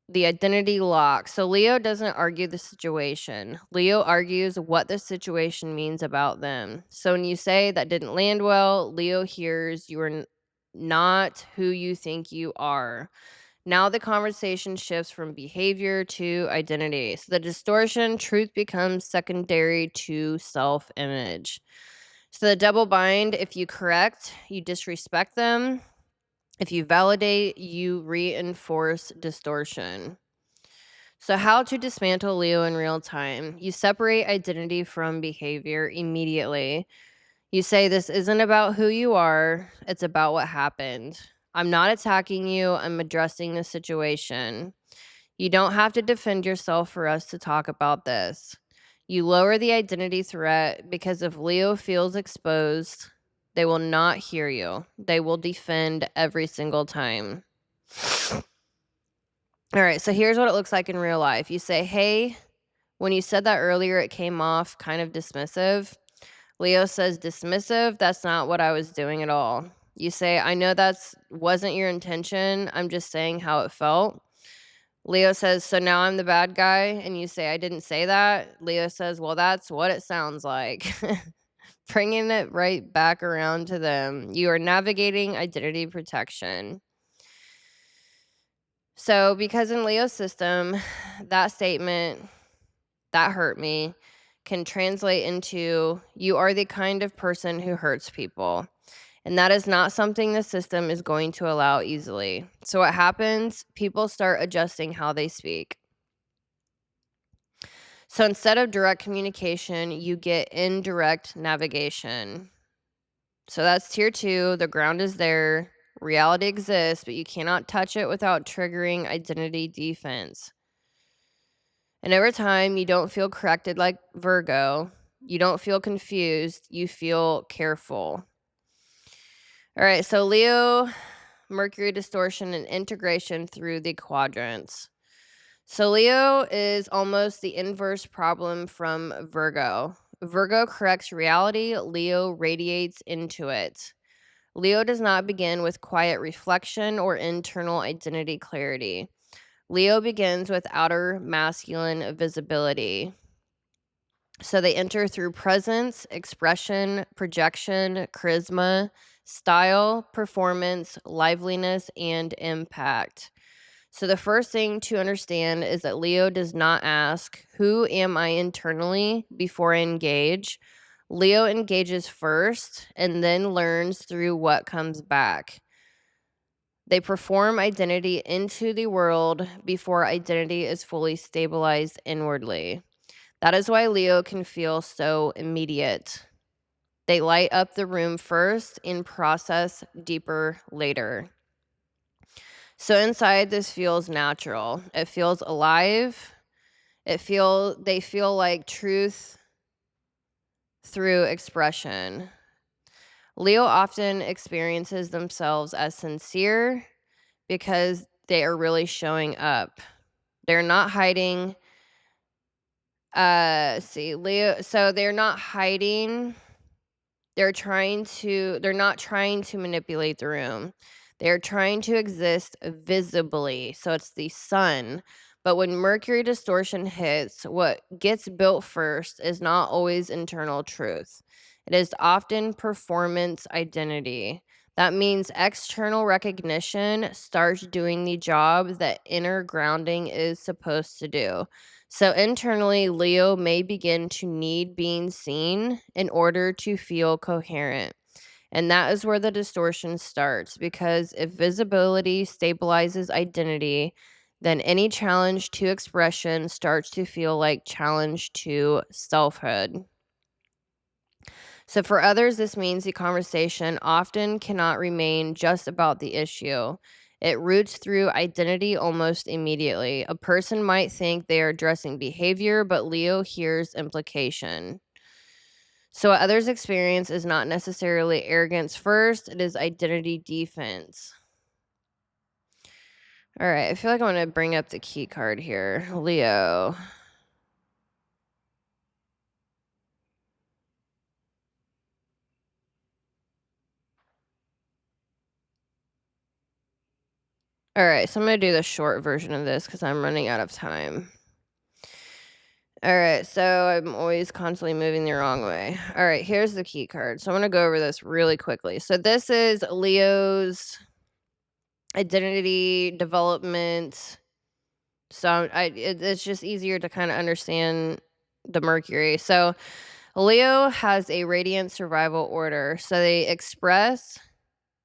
The identity lock. So Leo doesn't argue the situation. Leo argues what the situation means about them. So when you say that didn't land well, Leo hears you are not who you think you are. Now the conversation shifts from behavior to identity. So the distortion, truth becomes secondary to self-image. So the double bind, if you correct, you disrespect them. If you validate, you reinforce distortion. So, how to dismantle Leo in real time? You separate identity from behavior immediately. You say, this isn't about who you are, it's about what happened. I'm not attacking you, I'm addressing the situation. You don't have to defend yourself for us to talk about this. You lower the identity threat because if Leo feels exposed, they will not hear you. They will defend every single time. All right, so here's what it looks like in real life. You say, hey, when you said that earlier, it came off kind of dismissive. Leo says, dismissive? That's not what I was doing at all. You say, I know that's wasn't your intention. I'm just saying how it felt. Leo says, so now I'm the bad guy. And you say, I didn't say that. Leo says, well, that's what it sounds like. Bringing it right back around to them. You are navigating identity protection. So, because in Leo's system, that statement, that hurt me, can translate into you are the kind of person who hurts people. And that is not something the system is going to allow easily. So, what happens? People start adjusting how they speak. So, instead of direct communication, you get indirect navigation. So, that's tier 2. The ground is there. Reality exists, but you cannot touch it without triggering identity defense. And over time, you don't feel corrected like Virgo. You don't feel confused. You feel careful. All right, so Leo, Mercury distortion, and integration through the quadrants. So Leo is almost the inverse problem from Virgo. Virgo corrects reality, Leo radiates into it. Leo does not begin with quiet reflection or internal identity clarity. Leo begins with outer masculine visibility. So they enter through presence, expression, projection, charisma, style, performance, liveliness, and impact. So the first thing to understand is that Leo does not ask, who am I internally before I engage? Leo engages first and then learns through what comes back. They perform identity into the world before identity is fully stabilized inwardly. That is why Leo can feel so immediate. They light up the room first and process deeper later. So inside, this feels natural. It feels alive. They feel like truth through expression. Leo often experiences themselves as sincere because they are really showing up. They're not hiding. Leo, so they're not hiding. They're not trying to manipulate the room. They're trying to exist visibly. So it's the sun. But when Mercury distortion hits, what gets built first is not always internal truth. It is often performance identity. That means external recognition starts doing the job that inner grounding is supposed to do. So internally, Leo may begin to need being seen in order to feel coherent. And that is where the distortion starts because if visibility stabilizes identity, then any challenge to expression starts to feel like challenge to selfhood. So, for others, this means the conversation often cannot remain just about the issue. It roots through identity almost immediately. A person might think they are addressing behavior, but Leo hears implication. So, what others experience is not necessarily arrogance first, it is identity defense. All right, I feel like I want to bring up the key card here. Leo. All right, so I'm going to do the short version of this because I'm running out of time. All right, so I'm always constantly moving the wrong way. All right, here's the key card. So I'm going to go over this really quickly. So this is Leo's identity development. So it's just easier to kind of understand the Mercury. So Leo has a radiant survival order. So they express,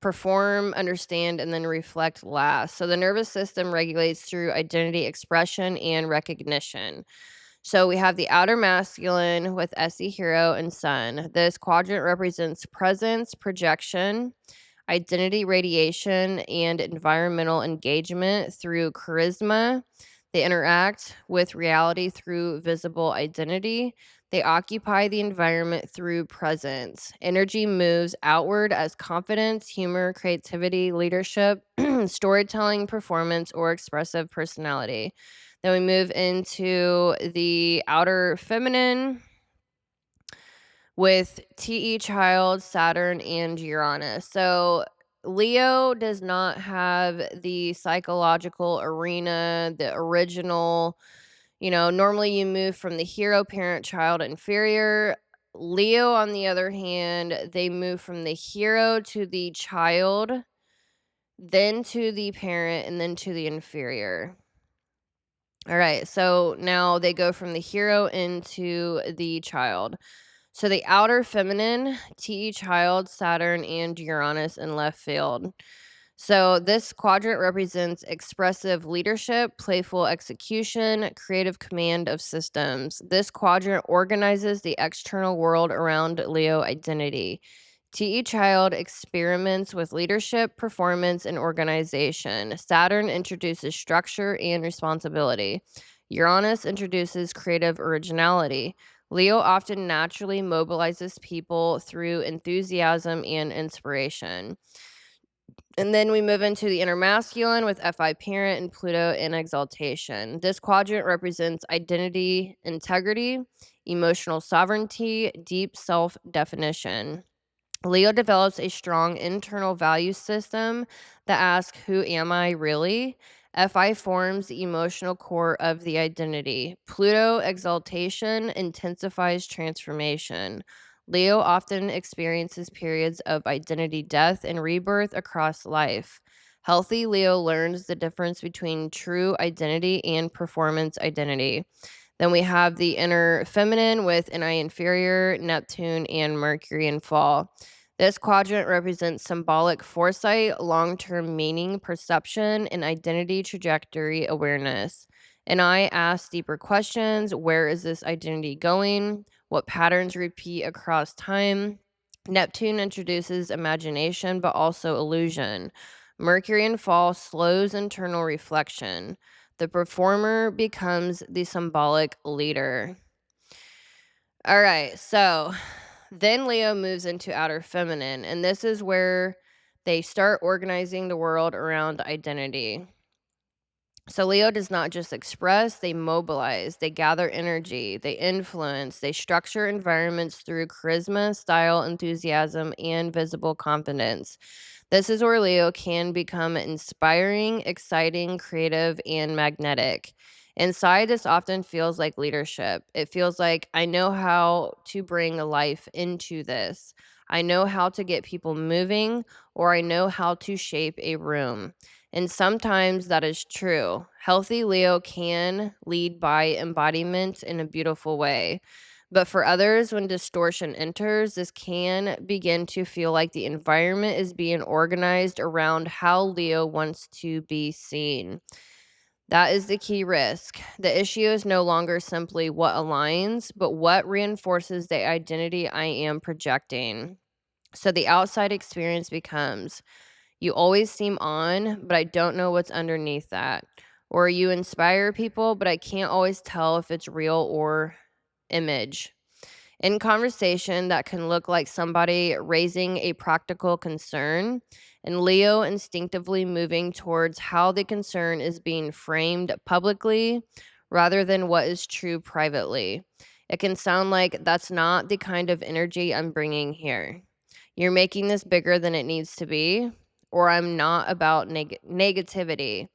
perform, understand, and then reflect last. So the nervous system regulates through identity expression and recognition. So we have the outer masculine with SE hero and sun. This quadrant represents presence, projection, identity radiation, and environmental engagement through charisma. They interact with reality through visible identity. They occupy the environment through presence. Energy moves outward as confidence, humor, creativity, leadership, storytelling, performance, or expressive personality. Then we move into the outer feminine with TE child, Saturn, and Uranus. So Leo does not have the psychological arena, the original, normally you move from the hero, parent, child, inferior. Leo, on the other hand, they move from the hero to the child, then to the parent, and then to the inferior. All right, so now they go from the hero into the child. So the outer feminine, TE child, Saturn, and Uranus in left field. So this quadrant represents expressive leadership, playful execution, creative command of systems. This quadrant organizes the external world around Leo identity. TE child experiments with leadership, performance, and organization. Saturn introduces structure and responsibility. Uranus introduces creative originality. Leo often naturally mobilizes people through enthusiasm and inspiration. And then we move into the inner masculine with FI parent and Pluto in exaltation. This quadrant represents identity, integrity, emotional sovereignty, deep self definition. Leo develops a strong internal value system that asks, who am I really? FI forms the emotional core of the identity. Pluto exaltation intensifies transformation. Leo often experiences periods of identity death and rebirth across life. Healthy Leo learns the difference between true identity and performance identity. Then we have the inner feminine with NI inferior, Neptune, and Mercury in fall. This quadrant represents symbolic foresight, long term meaning, perception, and identity trajectory awareness. And I ask deeper questions. Where is this identity going? What patterns repeat across time? Neptune introduces imagination, but also illusion. Mercury in fall slows internal reflection. The performer becomes the symbolic leader. All right, so then Leo moves into outer feminine, and this is where they start organizing the world around identity. So Leo does not just express, they mobilize, they gather energy, they influence, they structure environments through charisma, style, enthusiasm, and visible confidence. This is where Leo can become inspiring, exciting, creative, and magnetic. Inside, this often feels like leadership. It feels like I know how to bring life into this. I know how to get people moving, or I know how to shape a room. And sometimes that is true. Healthy Leo can lead by embodiment in a beautiful way. But for others, when distortion enters, this can begin to feel like the environment is being organized around how Leo wants to be seen. That is the key risk. The issue is no longer simply what aligns, but what reinforces the identity I am projecting. So the outside experience becomes you always seem on, but I don't know what's underneath that. Or you inspire people, but I can't always tell if it's real or image. In conversation, that can look like somebody raising a practical concern and Leo instinctively moving towards how the concern is being framed publicly rather than what is true privately. It can sound like that's not the kind of energy I'm bringing here. You're making this bigger than it needs to be, or I'm not about negativity.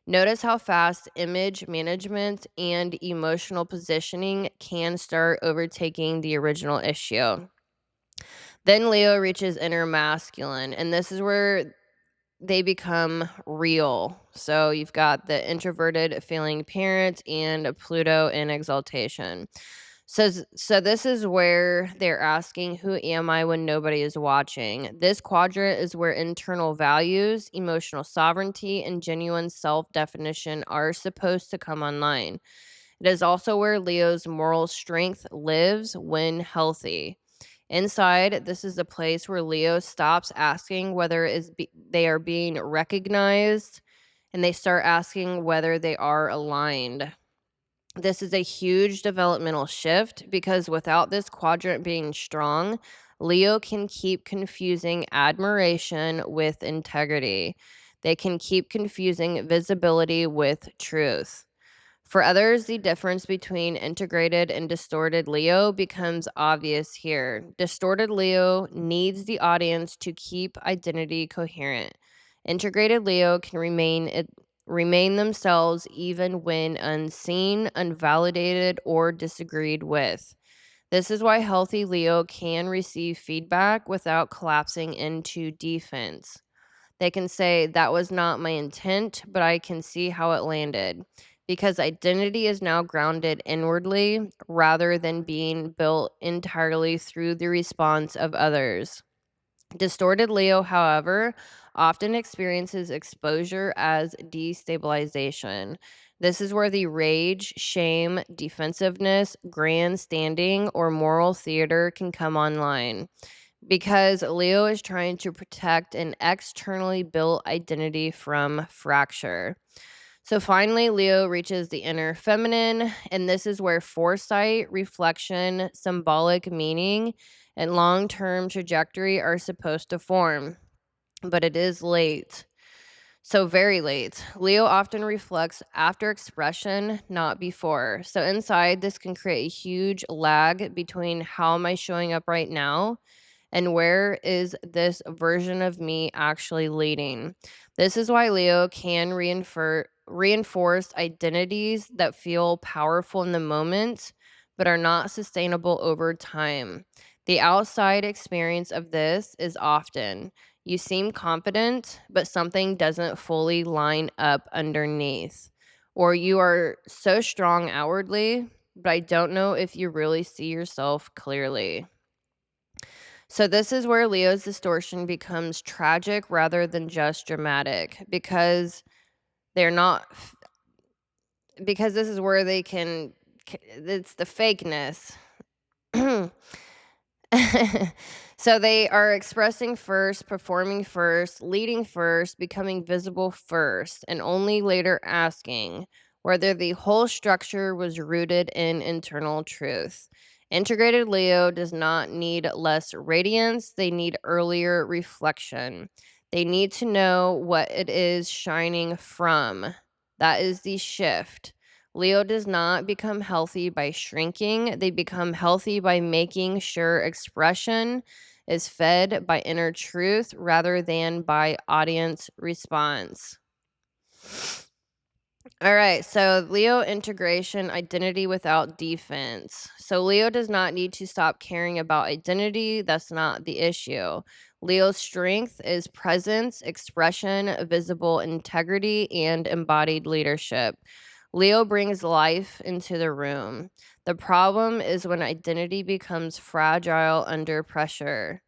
Notice how fast image management and emotional positioning can start overtaking the original issue. Then Leo reaches inner masculine, and this is where they become real. So you've got the introverted feeling parent and Pluto in exaltation. So this is where they're asking, who am I when nobody is watching? This quadrant is where internal values, emotional sovereignty, and genuine self-definition are supposed to come online. It is also where Leo's moral strength lives when healthy. Inside, this is the place where Leo stops asking whether they are being recognized and they start asking whether they are aligned. This is a huge developmental shift because without this quadrant being strong, Leo can keep confusing admiration with integrity. They can keep confusing visibility with truth. For others, the difference between integrated and distorted Leo becomes obvious here. Distorted Leo needs the audience to keep identity coherent. Integrated Leo can remain themselves even when unseen, unvalidated, or disagreed with. This is why healthy Leo can receive feedback without collapsing into defense. They can say, that was not my intent, but I can see how it landed. Because identity is now grounded inwardly rather than being built entirely through the response of others. Distorted Leo, however, often experiences exposure as destabilization. This is where the rage, shame, defensiveness, grandstanding, or moral theater can come online because Leo is trying to protect an externally built identity from fracture. So finally, Leo reaches the inner feminine, and this is where foresight, reflection, symbolic meaning, and long term trajectory are supposed to form. But it is late. So, very late. Leo often reflects after expression, not before. So, inside, this can create a huge lag between how am I showing up right now and where is this version of me actually leading? This is why Leo can reinforce identities that feel powerful in the moment, but are not sustainable over time. The outside experience of this is often you seem confident, but something doesn't fully line up underneath. Or you are so strong outwardly, but I don't know if you really see yourself clearly. So this is where Leo's distortion becomes tragic rather than just dramatic they're not because this is where it's the fakeness. So they are expressing first, performing first, leading first, becoming visible first, and only later asking whether the whole structure was rooted in internal truth. Integrated Leo does not need less radiance, they need earlier reflection. They need to know what it is shining from. That is the shift. Leo does not become healthy by shrinking. They become healthy by making sure expression is fed by inner truth rather than by audience response. All right, so Leo integration, identity without defense. So Leo does not need to stop caring about identity. That's not the issue. Leo's strength is presence, expression, visible integrity, and embodied leadership. Leo brings life into the room. The problem is when identity becomes fragile under pressure.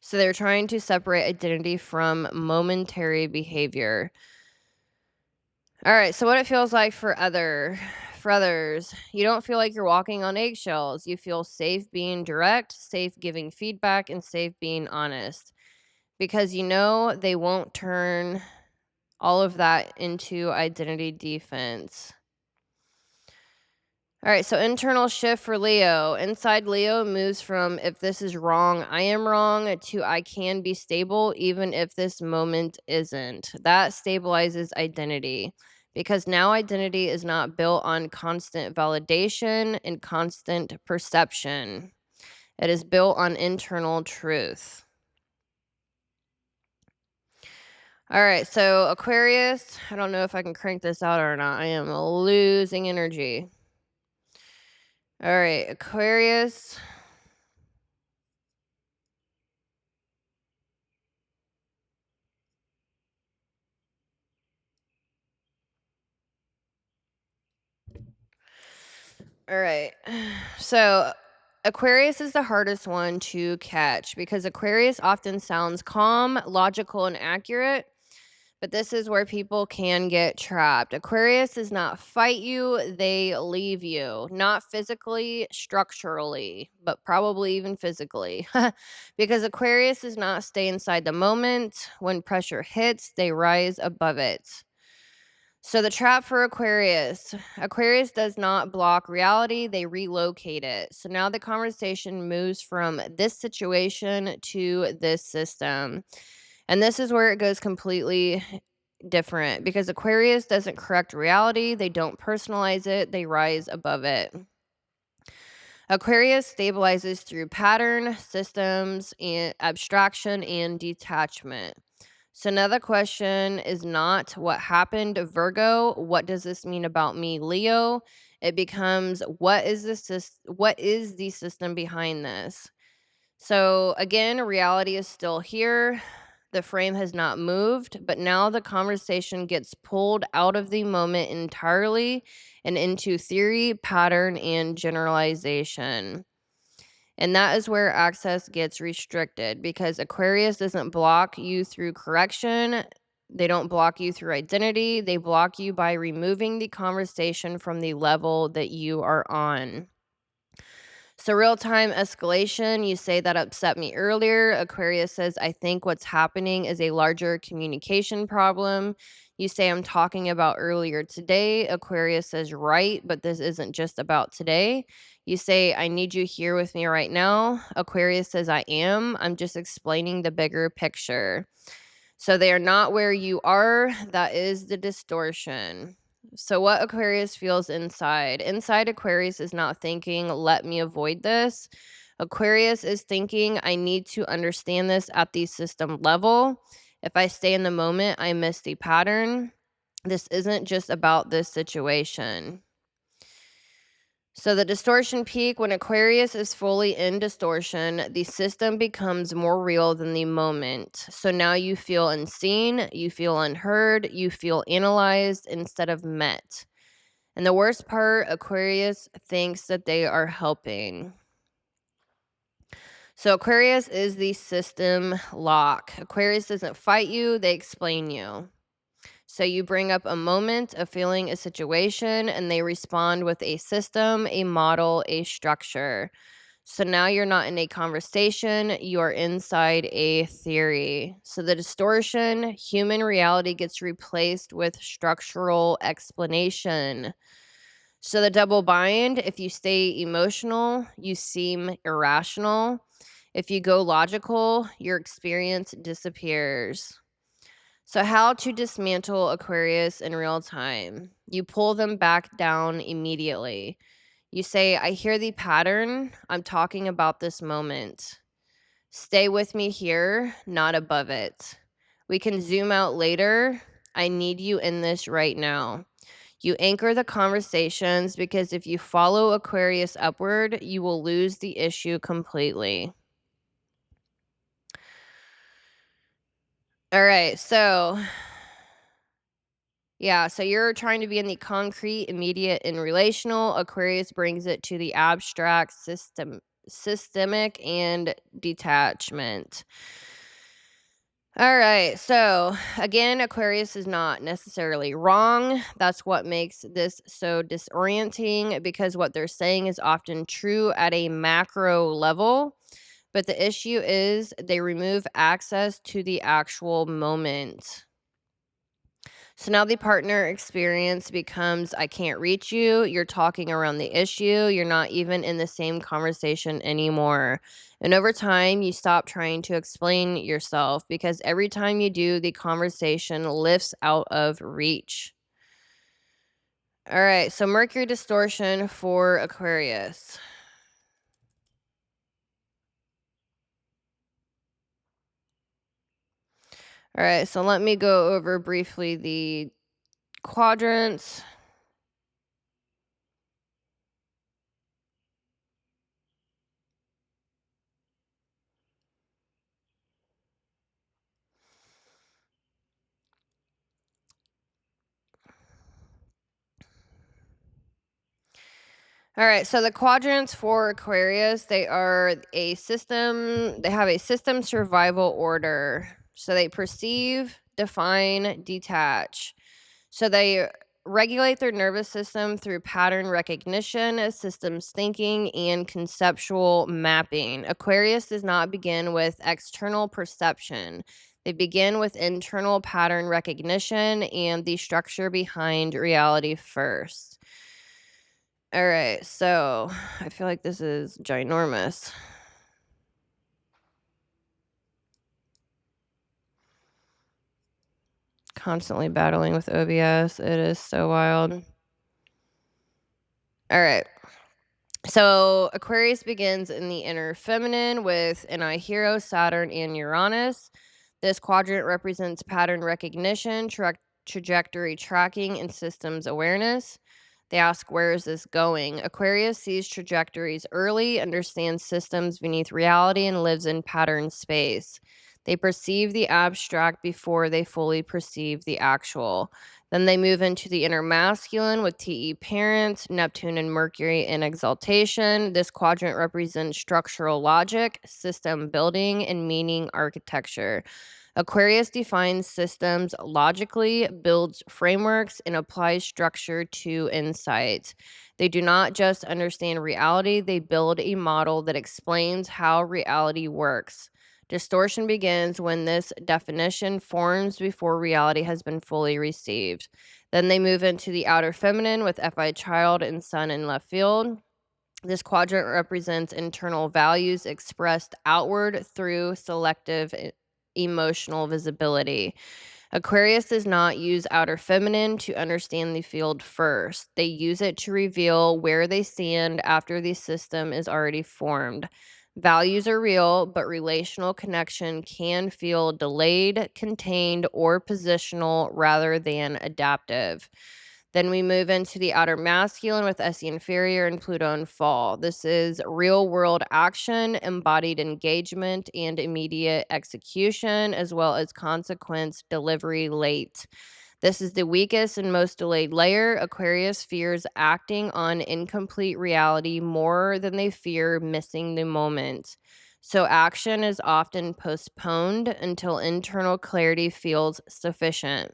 So they're trying to separate identity from momentary behavior. All right, so what it feels like for others, you don't feel like you're walking on eggshells. You feel safe being direct, safe giving feedback, and safe being honest because you know they won't turn all of that into identity defense. All right, so internal shift for Leo. Inside Leo moves from if this is wrong, I am wrong to I can be stable even if this moment isn't. That stabilizes identity because now identity is not built on constant validation and constant perception. It is built on internal truth. All right, so Aquarius, I don't know if I can crank this out or not. I am losing energy. All right, Aquarius. All right. So Aquarius is the hardest one to catch because Aquarius often sounds calm, logical, and accurate. But this is where people can get trapped. Aquarius does not fight you, they leave you. Not physically, structurally, but probably even physically. Because Aquarius does not stay inside the moment. When pressure hits, they rise above it. So the trap for Aquarius does not block reality, they relocate it. So now the conversation moves from this situation to this system. And this is where it goes completely different because Aquarius doesn't correct reality, they don't personalize it, they rise above it. Aquarius stabilizes through pattern, systems, and abstraction and detachment. So now the question is not what happened, Virgo. What does this mean about me, Leo? It becomes what is the system behind this? So again, reality is still here. The frame has not moved, but now the conversation gets pulled out of the moment entirely and into theory, pattern, and generalization. And that is where access gets restricted because Aquarius doesn't block you through correction. They don't block you through identity. They block you by removing the conversation from the level that you are on. So, real time escalation, you say that upset me earlier. Aquarius says, I think what's happening is a larger communication problem. You say, I'm talking about earlier today. Aquarius says, right, but this isn't just about today. You say, I need you here with me right now. Aquarius says, I am. I'm just explaining the bigger picture. So, they are not where you are. That is the distortion. So, what Aquarius feels inside? Inside Aquarius is not thinking, let me avoid this. Aquarius is thinking, I need to understand this at the system level. If I stay in the moment, I miss the pattern. This isn't just about this situation. So, the distortion peak, when Aquarius is fully in distortion, the system becomes more real than the moment. So now you feel unseen, you feel unheard, you feel analyzed instead of met. And the worst part, Aquarius thinks that they are helping. So Aquarius is the system lock. Aquarius doesn't fight you, they explain you. So you bring up a moment, a feeling, a situation, and they respond with a system, a model, a structure. So now you're not in a conversation, you're inside a theory. So the distortion, human reality gets replaced with structural explanation. So the double bind, if you stay emotional, you seem irrational. If you go logical, your experience disappears. So, how to dismantle Aquarius in real time? You pull them back down immediately. You say, I hear the pattern. I'm talking about this moment. Stay with me here, not above it. We can zoom out later. I need you in this right now. You anchor the conversations because if you follow Aquarius upward, you will lose the issue completely. All right, so yeah, so you're trying to be in the concrete, immediate, and relational. Aquarius brings it to the abstract, systemic, and detachment. All right. So, again, Aquarius is not necessarily wrong. That's what makes this so disorienting because what they're saying is often true at a macro level. But the issue is they remove access to the actual moment. So now the partner experience becomes I can't reach you. You're talking around the issue. You're not even in the same conversation anymore. And over time, you stop trying to explain yourself because every time you do, the conversation lifts out of reach. All right. So, Mercury distortion for Aquarius. All right. So, let me go over briefly the quadrants. All right, so the quadrants for Aquarius, they are a system, they have a system survival order. So they perceive, define, detach. So they regulate their nervous system through pattern recognition, systems thinking, and conceptual mapping. Aquarius does not begin with external perception. They begin with internal pattern recognition and the structure behind reality first. All right, so I feel like this is ginormous. Constantly battling with OBS. It is so wild. All right. So Aquarius begins in the inner feminine with an I hero, Saturn, and Uranus. This quadrant represents pattern recognition, trajectory tracking, and systems awareness. They ask, where is this going? Aquarius sees trajectories early, understands systems beneath reality, and lives in pattern space. They perceive the abstract before they fully perceive the actual. Then they move into the inner masculine with TE parent, Neptune and Mercury in exaltation. This quadrant represents structural logic, system building, and meaning architecture. Aquarius defines systems logically, builds frameworks, and applies structure to insight. They do not just understand reality, they build a model that explains how reality works. Distortion begins when this definition forms before reality has been fully received. Then they move into the outer feminine with FI child and sun in left field. This quadrant represents internal values expressed outward through selective emotional visibility. Aquarius does not use outer feminine to understand the field first. They use it to reveal where they stand after the system is already formed. Values are real, but relational connection can feel delayed, contained, or positional rather than adaptive. Then we move into the outer masculine with SE inferior and Pluto in fall. This is real world action, embodied engagement, and immediate execution, as well as consequence delivery late. This is the weakest and most delayed layer. Aquarius fears acting on incomplete reality more than they fear missing the moment. So action is often postponed until internal clarity feels sufficient.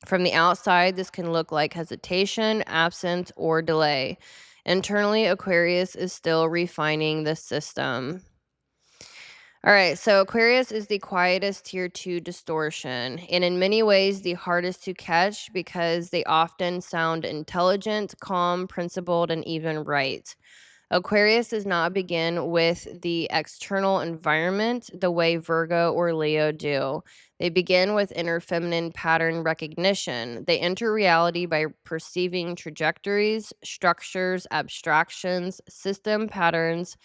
From the outside, this can look like hesitation, absence, or delay. Internally, Aquarius is still refining the system. All right, so Aquarius is the quietest tier 2 distortion, and in many ways the hardest to catch because they often sound intelligent, calm, principled, and even right. Aquarius does not begin with the external environment the way Virgo or Leo do. They begin with inner feminine pattern recognition. They enter reality by perceiving trajectories, structures, abstractions, system patterns,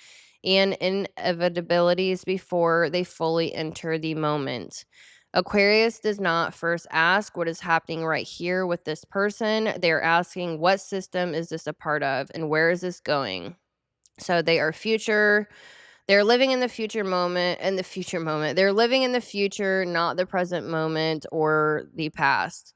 and inevitabilities before they fully enter the moment. Aquarius does not first ask what is happening right here with this person. They're asking what system is this a part of and where is this going? So they're living in the future moment in the future moment. They're living in the future, not the present moment or the past.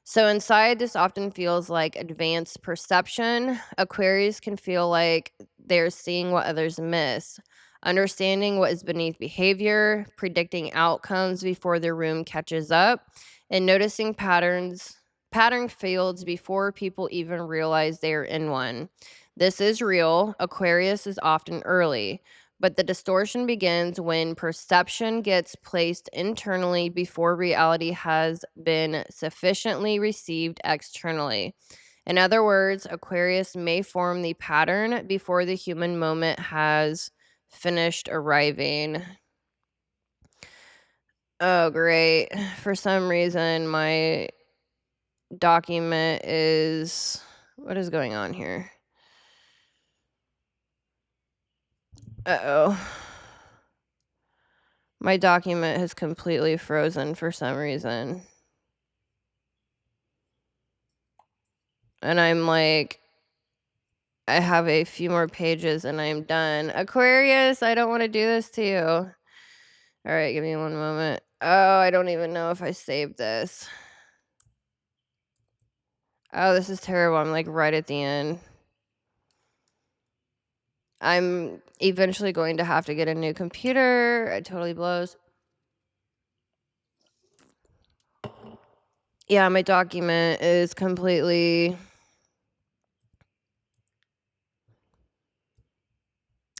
So inside, this often feels like advanced perception. Aquarius can feel like they're seeing what others miss, understanding what is beneath behavior, predicting outcomes before their room catches up, and noticing pattern fields before people even realize they are in one. This is real. Aquarius is often early. But the distortion begins when perception gets placed internally before reality has been sufficiently received externally. In other words, Aquarius may form the pattern before the human moment has finished arriving. Oh, great. For some reason, my document is. What is going on here? Uh oh. My document has completely frozen for some reason. And I'm like, I have a few more pages and I'm done. Aquarius, I don't want to do this to you. All right, give me one moment. Oh, I don't even know if I saved this. Oh, this is terrible. I'm like right at the end. I'm eventually going to have to get a new computer. It totally blows. Yeah, my document is completely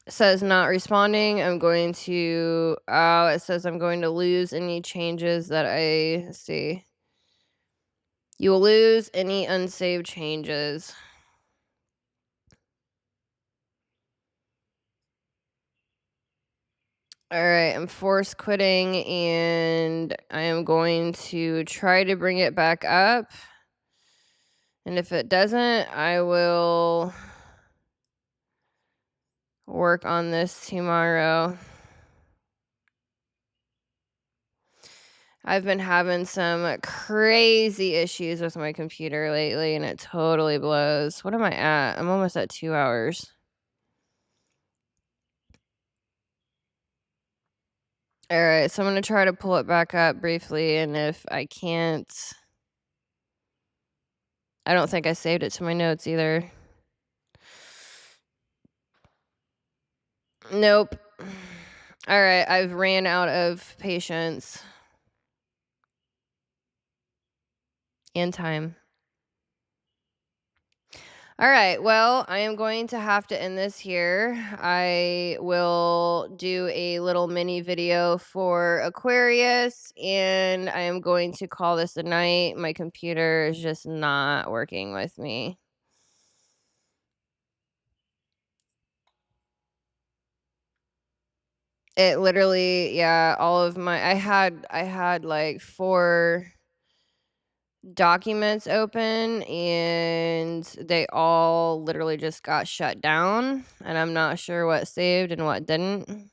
says not responding. I'm going to it says I'm going to lose any changes that I see. You will lose any unsaved changes. All right, I'm force quitting and I am going to try to bring it back up. And if it doesn't, I will work on this tomorrow. I've been having some crazy issues with my computer lately and it totally blows. What am I at? I'm almost at 2 hours. All right, so I'm going to try to pull it back up briefly, and if I can't, I don't think I saved it to my notes either. Nope. All right, I've ran out of patience and time. All right, well, I am going to have to end this here. I will do a little mini video for Aquarius, and I am going to call this a night. My computer is just not working with me. It literally, yeah, all of my I had like 4 documents open and they all literally just got shut down and I'm not sure what saved and what didn't.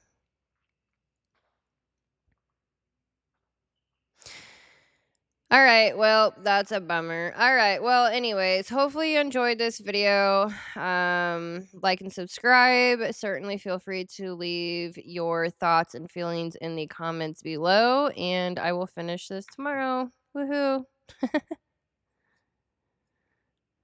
All right, well, that's a bummer. All right, well, anyways, hopefully you enjoyed this video. Like and subscribe. Certainly feel free to leave your thoughts and feelings in the comments below, and I will finish this tomorrow. Woohoo!